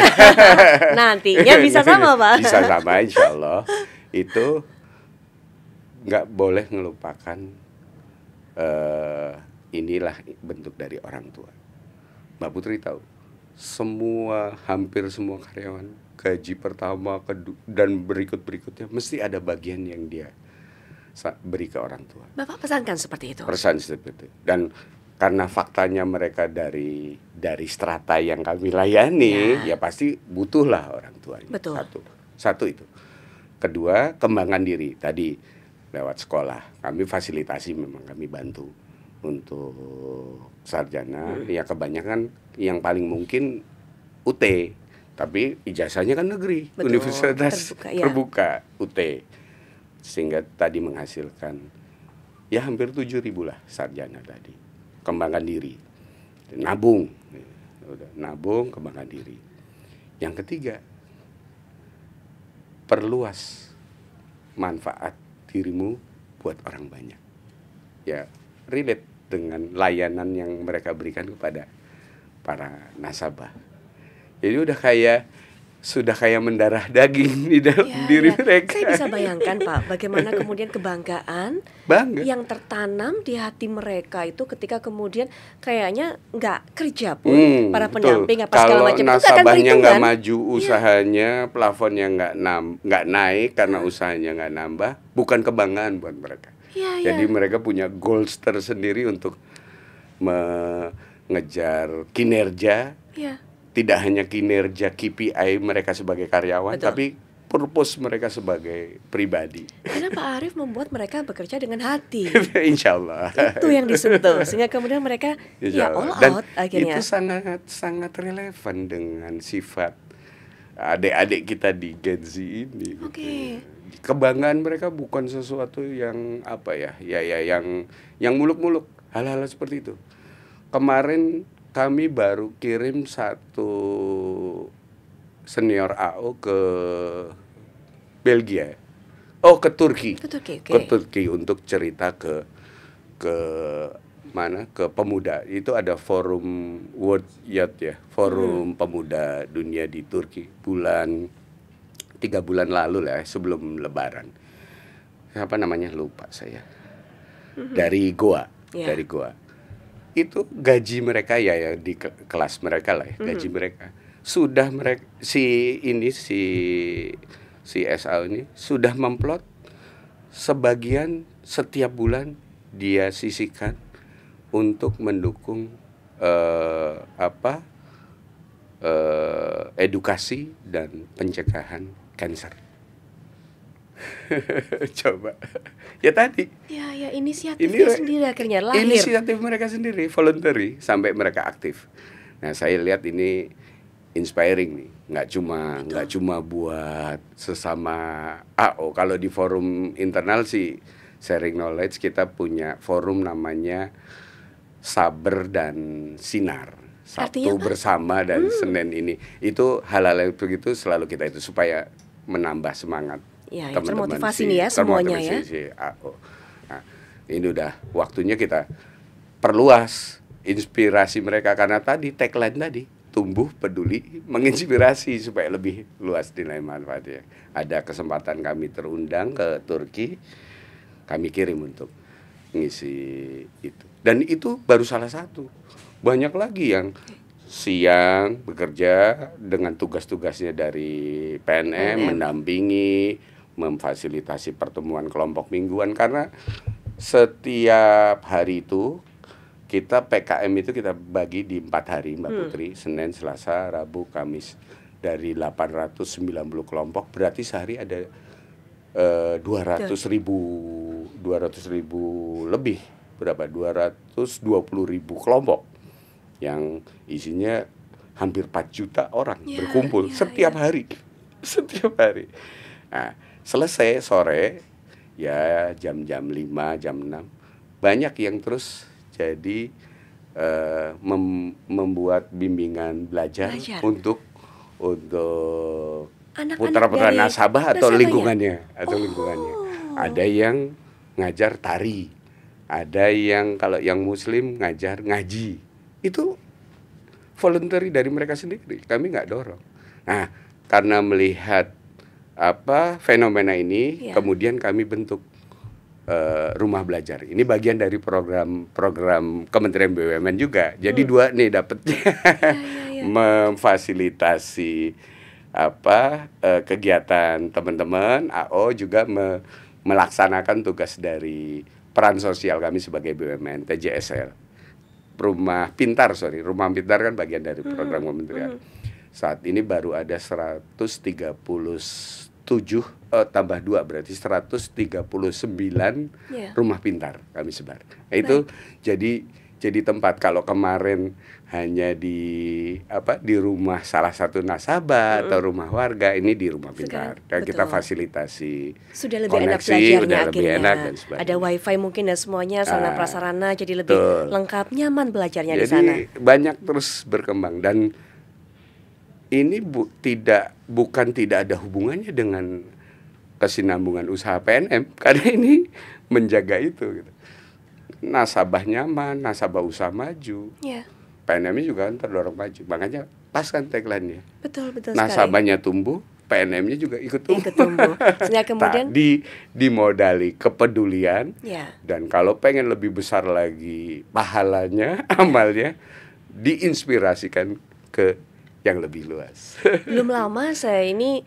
Nantinya bisa sama Pak. Bisa sama insya Allah. Itu nggak boleh ngelupakan inilah bentuk dari orang tua. Mbak Putri tahu, hampir semua karyawan gaji pertama dan berikutnya mesti ada bagian yang dia beri ke orang tua. Bapak pesankan seperti itu. Pesan seperti itu. Dan karena faktanya mereka dari strata yang kami layani, ya pasti butuhlah orang tuanya. Betul. Satu itu. Kedua, kembangkan diri. Tadi lewat sekolah kami fasilitasi, memang kami bantu untuk sarjana. Ya kebanyakan yang paling mungkin UT, tapi ijazahnya kan negeri. Betul, universitas terbuka UT, sehingga tadi menghasilkan hampir 7.000 lah sarjana tadi. Kembangkan diri, nabung, kembangkan diri. Yang ketiga, perluas manfaat dirimu buat orang banyak. Ya, relate dengan layanan yang mereka berikan kepada para nasabah. Jadi sudah kayak mendarah daging di dalam diri mereka. Saya bisa bayangkan Pak, bagaimana kemudian kebanggaan yang tertanam di hati mereka itu ketika kemudian kayaknya nggak kerja pun para pendamping segala macam itu akan nasabahnya nggak maju, usahanya plafonnya nggak naik karena usahanya nggak nambah, bukan kebanggaan buat mereka. Jadi mereka punya goals tersendiri untuk mengejar kinerja. Tidak hanya kinerja KPI mereka sebagai karyawan, tapi purpose mereka sebagai pribadi. Karena Pak Arif membuat mereka bekerja dengan hati. Insya Allah. Itu yang disentuh, sehingga kemudian mereka all out akhirnya. Itu sangat relevan dengan sifat adik-adik kita di Gen Z ini. Kebanggaan mereka bukan sesuatu yang yang muluk-muluk, hal-hal seperti itu. Kemarin kami baru kirim satu senior AO ke Belgia, ke Turki, ke Turki untuk cerita ke pemuda. Itu ada forum World Youth forum pemuda dunia di Turki bulan 3 bulan lalu lah sebelum Lebaran. Apa namanya lupa saya. Dari Goa, dari Goa. Itu gaji mereka ya di kelas mereka lah ya, gaji mereka sudah mereka si SA ini sudah memplot sebagian setiap bulan dia sisihkan untuk mendukung edukasi dan pencegahan kanker. Coba ya tadi ya inisiatifnya sendiri akhirnya lahir. Inisiatif mereka sendiri, voluntary sampai mereka aktif. Nah saya lihat ini inspiring nih, nggak cuma buat sesama AO. Kalau di forum internal sih sharing knowledge, kita punya forum namanya Saber dan Sinar, Sabtu bersama dan Senin ini. Itu hal-hal yang begitu selalu kita itu supaya menambah semangat teman-teman termotivasi nih ya semuanya ya. AO. Nah, ini udah waktunya kita perluas inspirasi mereka, karena tadi tagline tadi tumbuh peduli menginspirasi supaya lebih luas nilai manfaatnya. Ada kesempatan kami terundang ke Turki, kami kirim untuk ngisi itu. Dan itu baru salah satu. Banyak lagi yang siang bekerja dengan tugas-tugasnya dari PNM, mendampingi, memfasilitasi pertemuan kelompok mingguan, karena setiap hari itu kita PKM itu kita bagi di 4 hari Mbak Putri, Senin, Selasa, Rabu, Kamis. Dari 890 kelompok berarti sehari ada 200 ribu lebih, berapa? 220 ribu kelompok yang isinya hampir 4 juta orang berkumpul setiap hari. Setiap hari. Nah, selesai sore ya jam-jam 5, jam 6 banyak yang terus jadi membuat bimbingan belajar untuk putra-putra nasabah atau lingkungannya, Ada yang ngajar tari, ada yang kalau yang muslim ngajar ngaji. Itu voluntary dari mereka sendiri, kami nggak dorong. Nah, karena melihat fenomena ini, kemudian kami bentuk rumah belajar. Ini bagian dari program Kementerian BUMN juga. Jadi 2 nih dapetnya. Memfasilitasi kegiatan teman-teman AO, juga melaksanakan tugas dari peran sosial kami sebagai BUMN TJSL. Rumah Pintar kan bagian dari program kementerian. Saat ini baru ada 137 tambah 2 berarti 139 rumah pintar kami sebar. Nah, itu jadi tempat. Kalau kemarin hanya di rumah salah satu nasabah atau rumah warga, ini di rumah pintar. Dan kita fasilitasi sudah lebih enak koneksi, belajarnya udah lebih akhirnya. enak dan sebagainya. Ada wifi mungkin dan semuanya, sarana prasarana, jadi lebih lengkap, nyaman belajarnya di sana. Jadi banyak terus berkembang, dan ini bukan tidak ada hubungannya dengan kesinambungan usaha PNM, karena ini menjaga itu gitu. Nasabah nyaman, nasabah usaha maju. PNM-nya juga kan terdorong maju. Makanya pas kan tagline-nya. Betul nasabahnya tumbuh, PNM-nya juga ikut tumbuh. Sehingga kemudian dimodali kepedulian. Dan kalau pengen lebih besar lagi pahalanya, amalnya, diinspirasikan ke yang lebih luas. Belum lama saya ini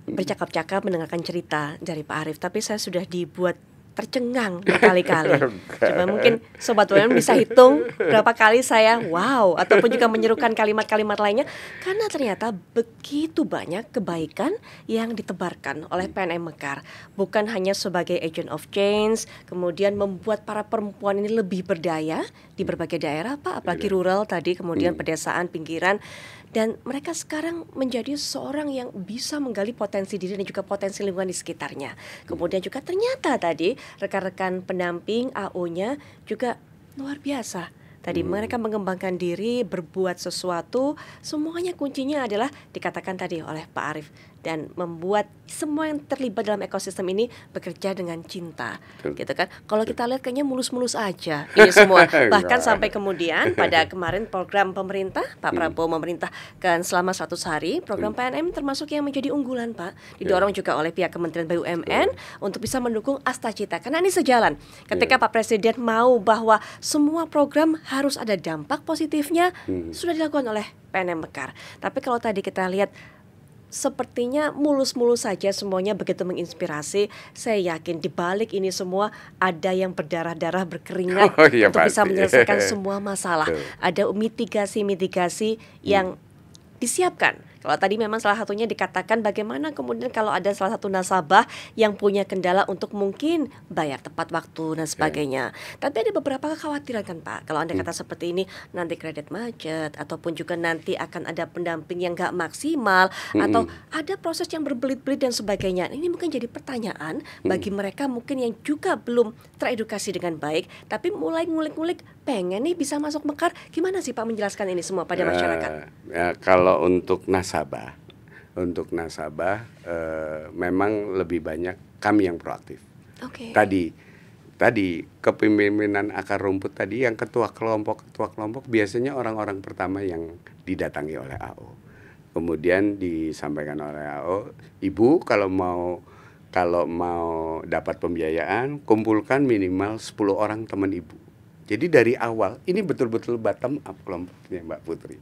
bercakap-cakap mendengarkan cerita dari Pak Arief, tapi saya sudah dibuat tercengang berkali-kali. Coba mungkin Sobat UMN bisa hitung berapa kali saya wow, ataupun juga menyerukan kalimat-kalimat lainnya, karena ternyata begitu banyak kebaikan yang ditebarkan oleh PNM Mekar. Bukan hanya sebagai agent of change, kemudian membuat para perempuan ini lebih berdaya di berbagai daerah, Pak, apalagi rural tadi, kemudian pedesaan, pinggiran. Dan mereka sekarang menjadi seorang yang bisa menggali potensi diri dan juga potensi lingkungan di sekitarnya. Kemudian juga ternyata tadi rekan-rekan pendamping AO-nya juga luar biasa. Tadi mereka mengembangkan diri, berbuat sesuatu, semuanya kuncinya adalah dikatakan tadi oleh Pak Arief, dan membuat semua yang terlibat dalam ekosistem ini bekerja dengan cinta, gitu kan? Kalau kita lihat kayaknya mulus-mulus aja ini semua. Bahkan sampai kemudian pada kemarin program pemerintah, Pak Prabowo memerintahkan selama 100 hari program PNM termasuk yang menjadi unggulan, Pak. Didorong juga oleh pihak Kementerian BUMN untuk bisa mendukung Astacita. Karena ini sejalan. Ketika Pak Presiden mau bahwa semua program harus ada dampak positifnya, sudah dilakukan oleh PNM Mekar. Tapi kalau tadi kita lihat sepertinya mulus-mulus saja semuanya begitu menginspirasi. Saya yakin di balik ini semua ada yang berdarah-darah berkeringat untuk bisa menyelesaikan semua masalah. Ada mitigasi-mitigasi yang disiapkan. Kalau tadi memang salah satunya dikatakan bagaimana kemudian kalau ada salah satu nasabah yang punya kendala untuk mungkin bayar tepat waktu dan sebagainya. Tapi ada beberapa kekhawatiran kan Pak, kalau Anda kata seperti ini nanti kredit macet ataupun juga nanti akan ada pendamping yang gak maksimal atau ada proses yang berbelit-belit dan sebagainya. Ini mungkin jadi pertanyaan bagi mereka mungkin yang juga belum teredukasi dengan baik tapi mulai ngulik-ngulik pengen nih bisa masuk Mekar. Gimana sih Pak menjelaskan ini semua pada masyarakat? Kalau untuk nasabah memang lebih banyak kami yang proaktif. Tadi kepemimpinan akar rumput tadi yang ketua kelompok biasanya orang-orang pertama yang didatangi oleh AO. Kemudian disampaikan oleh AO, Ibu kalau mau dapat pembiayaan kumpulkan minimal 10 orang teman Ibu. Jadi dari awal ini betul-betul bottom up kelompoknya Mbak Putri.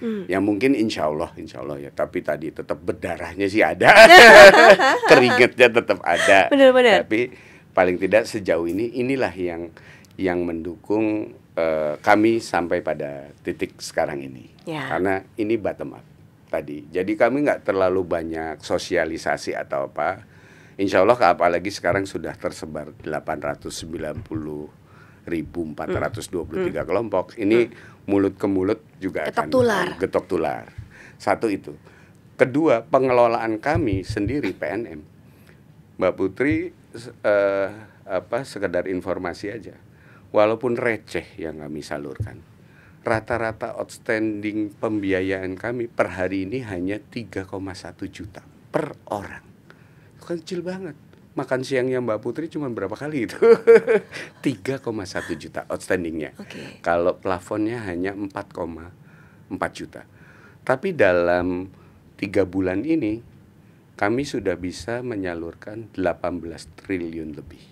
Yang mungkin insya Allah ya, tapi tadi tetap berdarahnya sih ada, keringetnya tetap ada. Benar-benar. Tapi paling tidak sejauh ini inilah yang mendukung kami sampai pada titik sekarang ini. Karena ini bottom up tadi. Jadi kami nggak terlalu banyak sosialisasi atau apa. Insya Allah apalagi sekarang sudah tersebar 890.423 kelompok. Ini mulut ke mulut juga getok tular. Satu itu. Kedua, pengelolaan kami sendiri PNM. Mbak Putri sekedar informasi aja. Walaupun receh yang kami salurkan. Rata-rata outstanding pembiayaan kami per hari ini hanya 3,1 juta per orang. Itu kecil banget. Makan siangnya Mbak Putri cuma berapa kali itu? 3,1 juta outstandingnya. Kalau plafonnya hanya 4,4 juta. Tapi dalam 3 bulan ini kami sudah bisa menyalurkan 18 triliun lebih.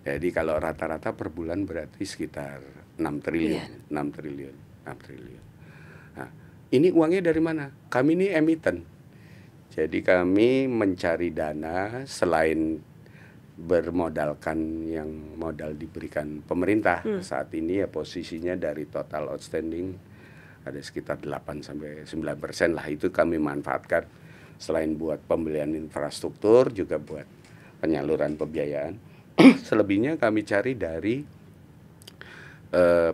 Jadi kalau rata-rata per bulan berarti sekitar 6 triliun. Nah, ini uangnya dari mana? Kami ini emiten. Jadi kami mencari dana selain bermodalkan yang modal diberikan pemerintah. Saat ini ya posisinya dari total outstanding ada sekitar 8-9% lah. Itu kami manfaatkan selain buat pembelian infrastruktur juga buat penyaluran pembiayaan. Selebihnya kami cari dari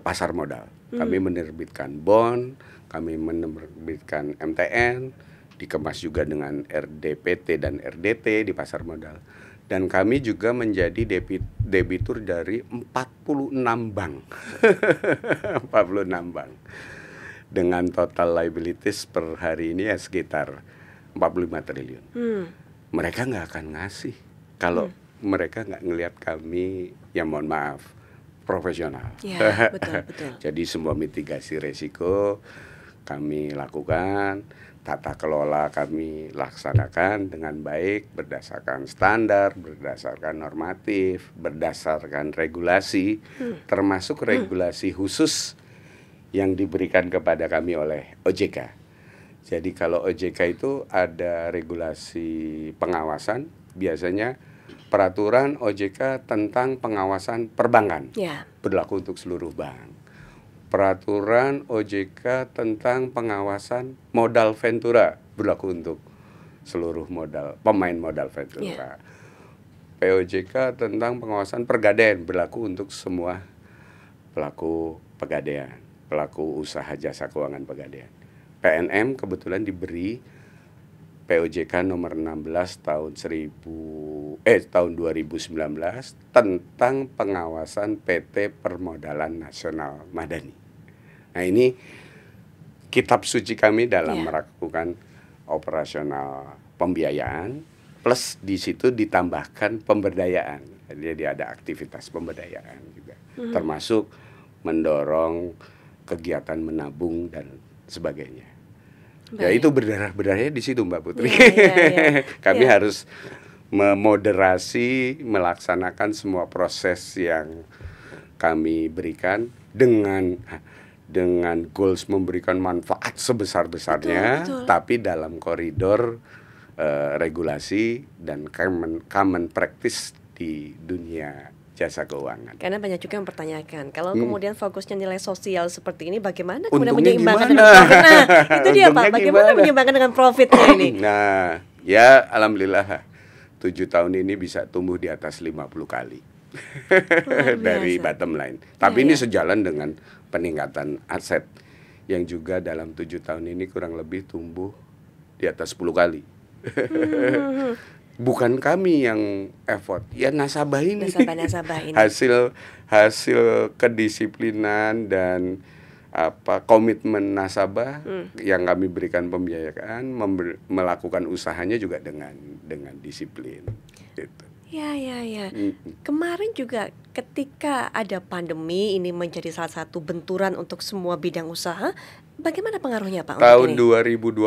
pasar modal. Kami menerbitkan bond, kami menerbitkan MTN, dikemas juga dengan RDPT dan RDT di pasar modal. Dan kami juga menjadi debitur dari 46 bank. 46 bank. Dengan total liabilities per hari ini ya sekitar 45 triliun. Mereka nggak akan ngasih kalau mereka nggak ngelihat kami, ya mohon maaf, profesional. Betul. Jadi semua mitigasi resiko kami lakukan. Tata kelola kami laksanakan dengan baik berdasarkan standar, berdasarkan normatif, berdasarkan regulasi, termasuk regulasi khusus yang diberikan kepada kami oleh OJK. Jadi kalau OJK itu ada regulasi pengawasan, biasanya peraturan OJK tentang pengawasan perbankan berlaku untuk seluruh bank. Peraturan OJK tentang pengawasan modal ventura berlaku untuk seluruh pemain modal ventura. POJK tentang pengawasan pegadaian berlaku untuk semua pelaku pegadaian, pelaku usaha jasa keuangan pegadaian. PNM kebetulan diberi POJK nomor 16 tahun 2019 tentang pengawasan PT Permodalan Nasional Madani. Nah ini kitab suci kami dalam melakukan operasional pembiayaan plus di situ ditambahkan pemberdayaan. Jadi ada aktivitas pemberdayaan juga, termasuk mendorong kegiatan menabung dan sebagainya. Ya itu berdarah-berdarahnya di situ Mbak Putri. Kami harus memoderasi, melaksanakan semua proses yang kami berikan dengan goals memberikan manfaat sebesar-besarnya, tapi dalam koridor regulasi dan common practice di dunia jasa keuangan. Karena banyak juga yang mempertanyakan, kalau kemudian fokusnya nilai sosial seperti ini, bagaimana Untungnya kemudian menyeimbangkan gimana? dengan profit? Nah, itu dia Pak, Untungnya bagaimana gimana? menyeimbangkan dengan profitnya ini? Nah, ya alhamdulillah 7 tahun ini bisa tumbuh di atas 50 kali dari bottom line. Tapi ini sejalan dengan peningkatan aset yang juga dalam 7 tahun ini kurang lebih tumbuh di atas 10 kali. Bukan kami yang effort, ya nasabah ini. Nasabah ini. Hasil kedisiplinan dan komitmen nasabah yang kami berikan pembiayaan, melakukan usahanya juga dengan disiplin. Gitu. Ya. Kemarin juga ketika ada pandemi ini menjadi salah satu benturan untuk semua bidang usaha. Bagaimana pengaruhnya Pak? Tahun 2020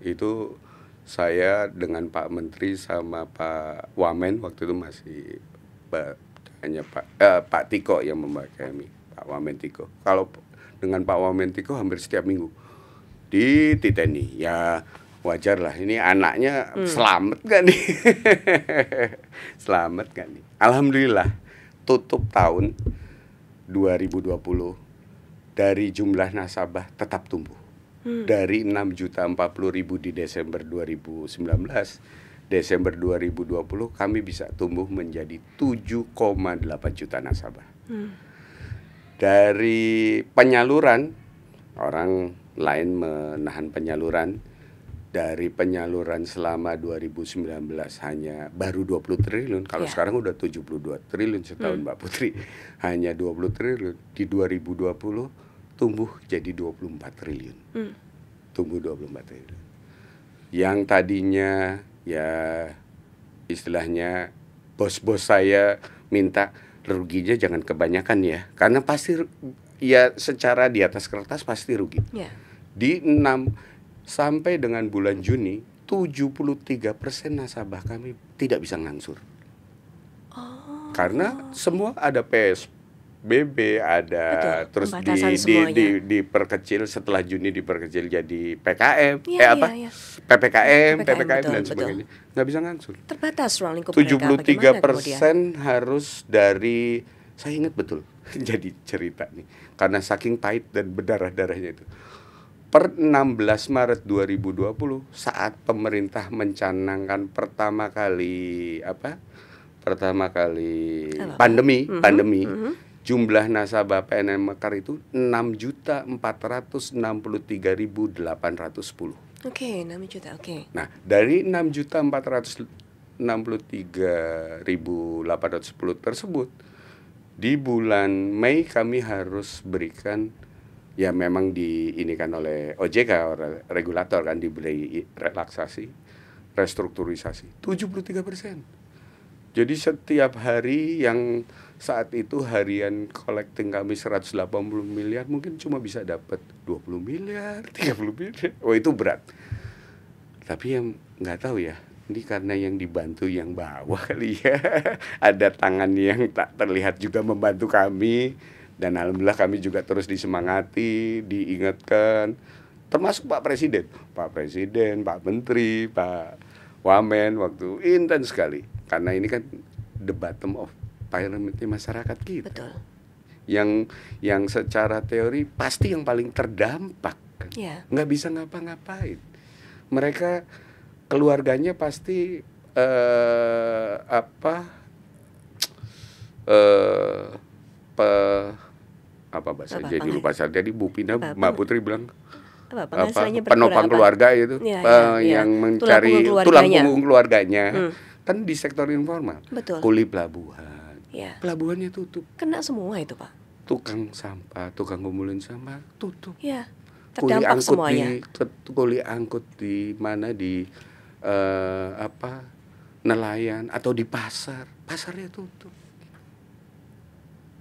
itu saya dengan Pak Menteri sama Pak Wamen, waktu itu masih hanya Pak Tiko yang membawa kami, Pak Wamen Tiko. Kalau dengan Pak Wamen Tiko hampir setiap minggu dititeni. Ya wajar lah, ini anaknya selamat gak nih? Selamat gak nih? Alhamdulillah tutup tahun 2020 dari jumlah nasabah tetap tumbuh. Dari 6.040.000 di Desember 2019, Desember 2020 kami bisa tumbuh menjadi 7,8 juta nasabah. Dari penyaluran, orang lain menahan penyaluran. Dari penyaluran selama 2019 hanya baru 20 triliun. Kalau sekarang udah 72 triliun setahun Mbak Putri. Hanya 20 triliun. Di 2020 tumbuh jadi 24 triliun. Tumbuh 24 triliun. Yang tadinya ya istilahnya bos-bos saya minta ruginya jangan kebanyakan ya. Karena pasti ya secara di atas kertas pasti rugi. Di 6 sampai dengan bulan Juni 73% nasabah kami tidak bisa ngangsur. Karena semua ada PSBB, ada terus diperkecil setelah Juni diperkecil jadi PKM, PPKM dan sebagainya. Nggak bisa ngangsur. Terbatas ruang lingkup 73% harus dari, saya ingat betul jadi cerita nih, karena saking pahit dan berdarah-darahnya itu. Per 16 Maret 2020 saat pemerintah mencanangkan pertama kali pandemi, jumlah nasabah PNM Mekar itu 6.463.810. Oke, 6 juta, oke. Nah, dari 6.463.810 tersebut di bulan Mei kami harus berikan, ya memang diinikan oleh OJK, regulator kan, diberi relaksasi, restrukturisasi 73%. Jadi setiap hari yang saat itu harian collecting kami 180 miliar mungkin cuma bisa dapat 20 miliar, 30 miliar. Oh itu berat. Tapi yang nggak tahu ya, ini karena yang dibantu yang bawah kali ya. Ada tangan yang tak terlihat juga membantu kami. Dan alhamdulillah kami juga terus disemangati, diingatkan, termasuk Pak Presiden, Pak Menteri, Pak Wamen, waktu intens sekali. Karena ini kan the bottom of pyramid masyarakat kita. Betul. Yang secara teori pasti yang paling terdampak, nggak bisa ngapa-ngapain. Mereka keluarganya pasti jadi lupa saya. Jadi Bu Pina, Mbak Putri bilang penopang keluarga itu, yang mencari tulang punggung keluarganya. Kan di sektor informal. Betul. Kuli pelabuhan, pelabuhannya tutup. Kena semua itu Pak. Tukang sampah, tukang ngumpulin sampah tutup. Terdampak semuanya. Kuli angkut di mana di nelayan atau di pasarnya tutup.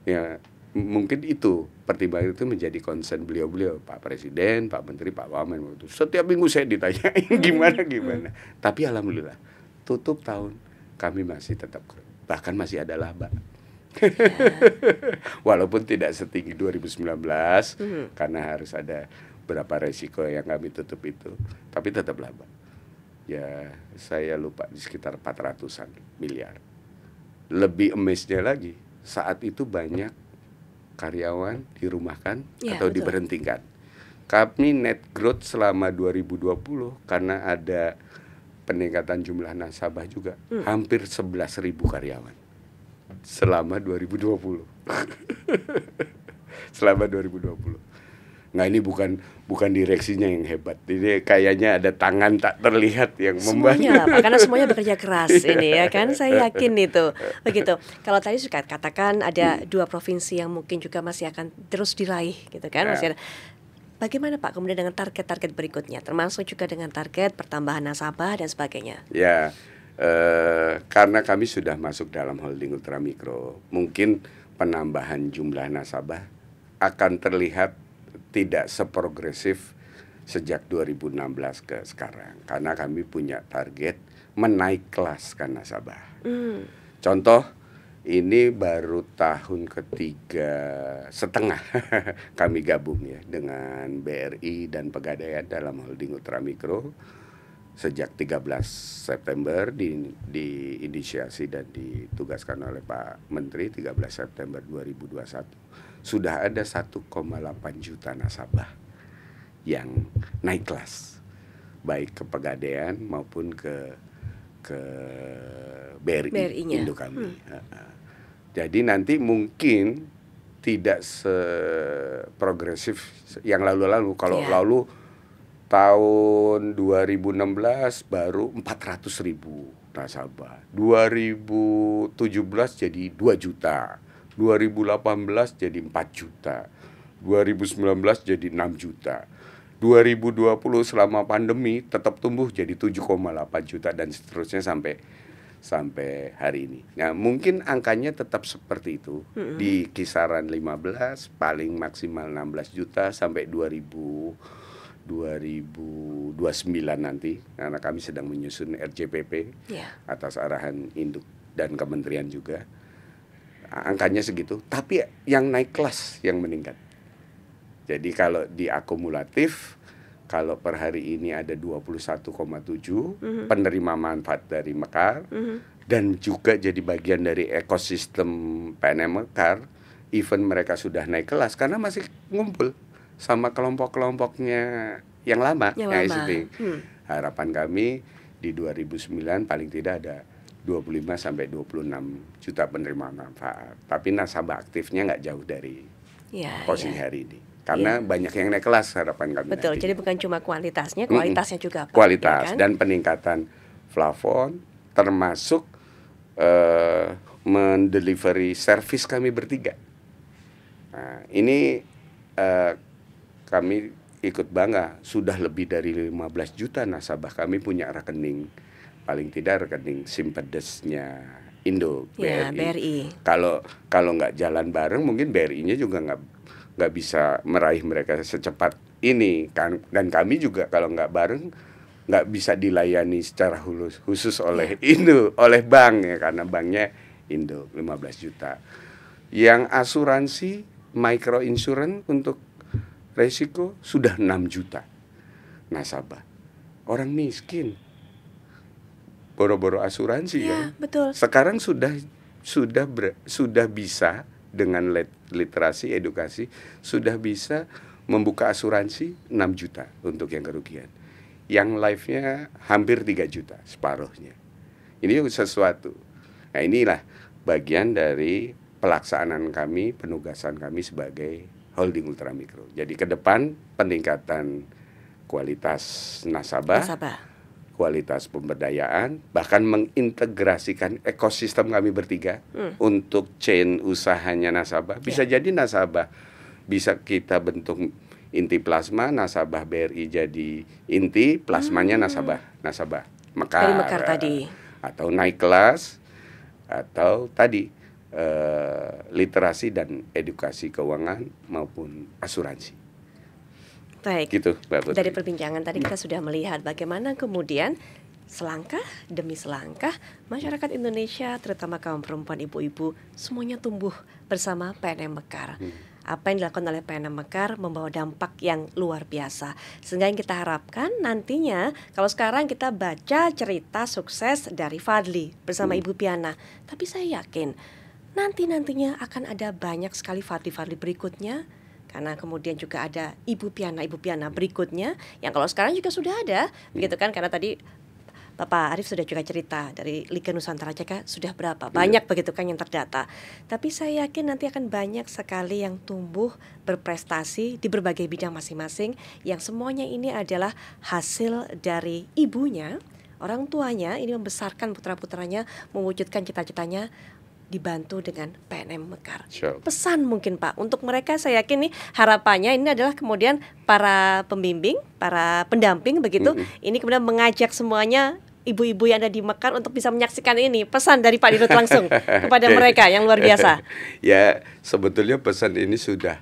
Ya, mungkin itu pertimbangan itu menjadi concern beliau-beliau, Pak Presiden, Pak Menteri, Pak Wamen. Setiap minggu saya ditanyain gimana. Tapi alhamdulillah tutup tahun kami masih tetap bahkan masih ada laba. Walaupun tidak setinggi 2019 karena harus ada berapa resiko yang kami tutup itu, tapi tetap laba. Ya, saya lupa di sekitar 400-an miliar. Lebih amazed-nya lagi, saat itu banyak karyawan dirumahkan atau betul. diberhentikan. Kami net growth selama 2020 karena ada peningkatan jumlah nasabah juga, hampir 11.000 karyawan selama 2020. Selama 2020. Nah, ini bukan direksinya yang hebat. Ini kayaknya ada tangan tak terlihat yang membantu. Semuanya lah Pak, karena semuanya bekerja keras ini ya kan, saya yakin itu. Begitu. Kalau tadi suka katakan ada 2 provinsi yang mungkin juga masih akan terus diraih gitu kan. Masih ada. Bagaimana Pak kemudian dengan target-target berikutnya, termasuk juga dengan target pertambahan nasabah dan sebagainya? Ya, karena kami sudah masuk dalam holding ultramikro, mungkin penambahan jumlah nasabah akan terlihat tidak seprogresif sejak 2016 ke sekarang, karena kami punya target menaik kelaskan nasabah. Contoh, ini baru tahun ketiga setengah kami gabung ya dengan BRI dan Pegadaian dalam holding ultramikro. Sejak 13 September diinisiasi dan ditugaskan oleh Pak Menteri 13 September 2021 sudah ada 1,8 juta nasabah yang naik kelas, baik ke Pegadaian maupun ke BRI induk kami. Jadi nanti mungkin tidak seprogresif yang lalu-lalu. Kalau lalu tahun 2016 baru 400.000 nasabah, 2017 jadi 2 juta, 2018 jadi 4 juta, 2019 jadi 6 juta, 2020 selama pandemi tetap tumbuh jadi 7,8 juta dan seterusnya sampai hari ini. Nah, mungkin angkanya tetap seperti itu, di kisaran 15, paling maksimal 16 juta sampai 2029 nanti, karena kami sedang menyusun RJPP atas arahan induk dan kementerian juga. Angkanya segitu, tapi yang naik kelas yang meningkat. Jadi kalau diakumulatif, kalau per hari ini ada 21,7 penerima manfaat dari Mekar, dan juga jadi bagian dari ekosistem PNM Mekar, even mereka sudah naik kelas karena masih ngumpul sama kelompok-kelompoknya yang lama, yang existing. Harapan kami di 2009 paling tidak ada 25 sampai 26 juta penerima manfaat. Tapi nasabah aktifnya nggak jauh dari posisi hari ini. Karena banyak yang naik kelas harapan kami. Betul, nanti. jadi bukan cuma kualitasnya, kualitasnya juga Pak. Kualitas ya kan? dan peningkatan plafon, termasuk mendelivery service kami bertiga. Nah, ini kami ikut bangga, sudah lebih dari 15 juta nasabah kami punya rekening, paling tidak rekening Simpedesnya Indo, BRI. Kalau nggak jalan bareng, mungkin BRI-nya juga nggak bisa meraih mereka secepat ini kan. Dan kami juga kalau nggak bareng nggak bisa dilayani secara khusus oleh Indo, oleh bank ya, karena banknya Indo 15 juta. Yang asuransi micro insurance untuk resiko sudah 6 juta nasabah. Orang miskin boro-boro asuransi ya. Betul. Sekarang sudah bisa dengan literasi edukasi sudah bisa membuka asuransi 6 juta untuk yang kerugian. Yang life-nya hampir 3 juta, separuhnya. Ini sesuatu. Nah, inilah bagian dari pelaksanaan kami, penugasan kami sebagai holding ultramikro. Jadi ke depan peningkatan kualitas nasabah, kualitas pemberdayaan, bahkan mengintegrasikan ekosistem kami bertiga untuk chain usahanya nasabah. Bisa jadi nasabah bisa kita bentuk inti plasma, nasabah BRI jadi inti, plasmanya nasabah. Mekar, Dari Mekar tadi. Atau naik kelas, atau tadi literasi dan edukasi keuangan maupun asuransi. Baik. Gitu, Mbak Putri. Dari perbincangan tadi kita sudah melihat bagaimana kemudian selangkah demi selangkah masyarakat Indonesia, terutama kaum perempuan, ibu-ibu, semuanya tumbuh bersama PNM Mekar. Apa yang dilakukan oleh PNM Mekar membawa dampak yang luar biasa. Sehingga yang kita harapkan nantinya, kalau sekarang kita baca cerita sukses dari Fadli bersama Ibu Piana, tapi saya yakin nantinya akan ada banyak sekali Fadli berikutnya. Karena kemudian juga ada Ibu Piana berikutnya, yang kalau sekarang juga sudah ada, begitu kan? Karena tadi Bapak Arief sudah juga cerita dari Liga Nusantara JK sudah berapa banyak begitu kan yang terdata. Tapi saya yakin nanti akan banyak sekali yang tumbuh berprestasi di berbagai bidang masing-masing, yang semuanya ini adalah hasil dari ibunya, orang tuanya ini membesarkan putra-putranya, mewujudkan cita-citanya, dibantu dengan PNM Mekar. Pesan mungkin Pak untuk mereka, saya yakin nih harapannya ini adalah kemudian para pembimbing, para pendamping begitu, ini kemudian mengajak semuanya ibu-ibu yang ada di Mekar untuk bisa menyaksikan ini. Pesan dari Pak Dirut langsung kepada mereka yang luar biasa. Ya, sebetulnya pesan ini sudah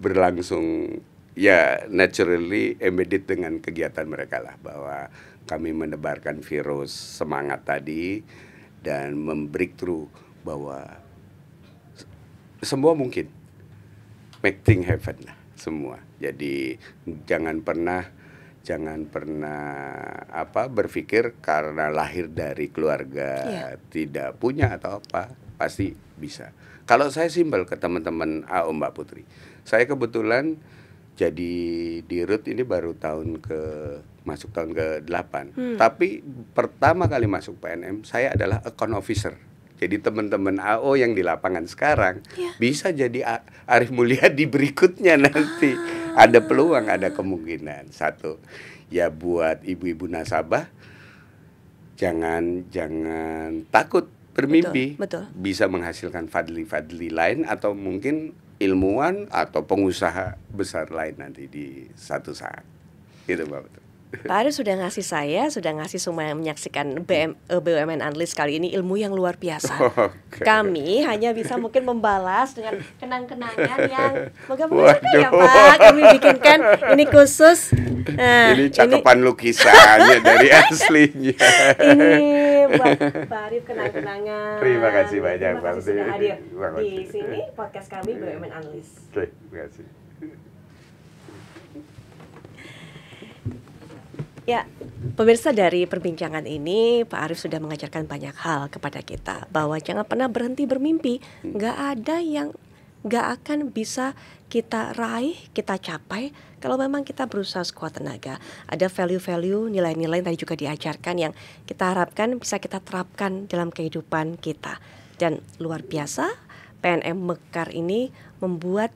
berlangsung ya naturally embedded dengan kegiatan mereka lah, bahwa kami menebarkan virus semangat tadi dan membreakthrough bahwa semua mungkin, make things happen lah semua. Jadi jangan pernah berpikir karena lahir dari keluarga tidak punya atau apa, pasti bisa. Kalau saya simpel ke teman-teman AO Mbak Putri, saya kebetulan jadi dirut ini baru masuk tahun ke-8. Tapi pertama kali masuk PNM saya adalah account officer. Jadi teman-teman AO yang di lapangan sekarang bisa jadi Arief Mulyadi berikutnya nanti. Ada peluang, ada kemungkinan. Satu, ya buat ibu-ibu nasabah jangan takut bermimpi. Betul. Bisa menghasilkan Fadli lain, atau mungkin ilmuwan atau pengusaha besar lain nanti di satu saat. Gitu Mbak Betul. Pak Arief sudah ngasih semua yang menyaksikan BUMN Analyst kali ini ilmu yang luar biasa. Kami hanya bisa mungkin membalas dengan kenang-kenangan yang moga-moga suka ya Pak. Kami bikinkan ini khusus. Nah, ini cakapan lukisannya dari aslinya. Ini buat Pak Arief kenang-kenangan. Terima kasih banyak Pak. Terima kasih sudah hadir di sini podcast kami BUMN Analyst. Oke, terima kasih. Ya, pemirsa, dari perbincangan ini Pak Arief sudah mengajarkan banyak hal kepada kita, bahwa jangan pernah berhenti bermimpi. Nggak ada yang nggak akan bisa kita raih, kita capai kalau memang kita berusaha sekuat tenaga. Ada value-value, nilai-nilai yang tadi juga diajarkan yang kita harapkan bisa kita terapkan dalam kehidupan kita. Dan luar biasa, PNM Mekar ini membuat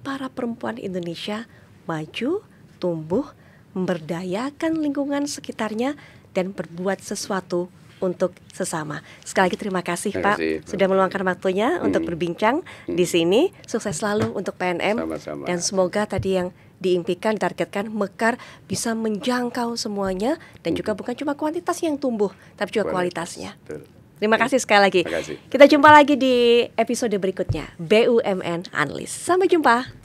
para perempuan Indonesia maju, tumbuh, memberdayakan lingkungan sekitarnya, dan berbuat sesuatu untuk sesama. Sekali lagi terima kasih Pak sudah meluangkan waktunya untuk berbincang di sini. Sukses selalu untuk PNM. Sama-sama. Dan semoga tadi yang diimpikan, ditargetkan Mekar bisa menjangkau semuanya, dan juga bukan cuma kuantitas yang tumbuh, tapi juga kualitasnya. Terima kasih sekali lagi. Kita jumpa lagi di episode berikutnya BUMN Analyst. Sampai jumpa.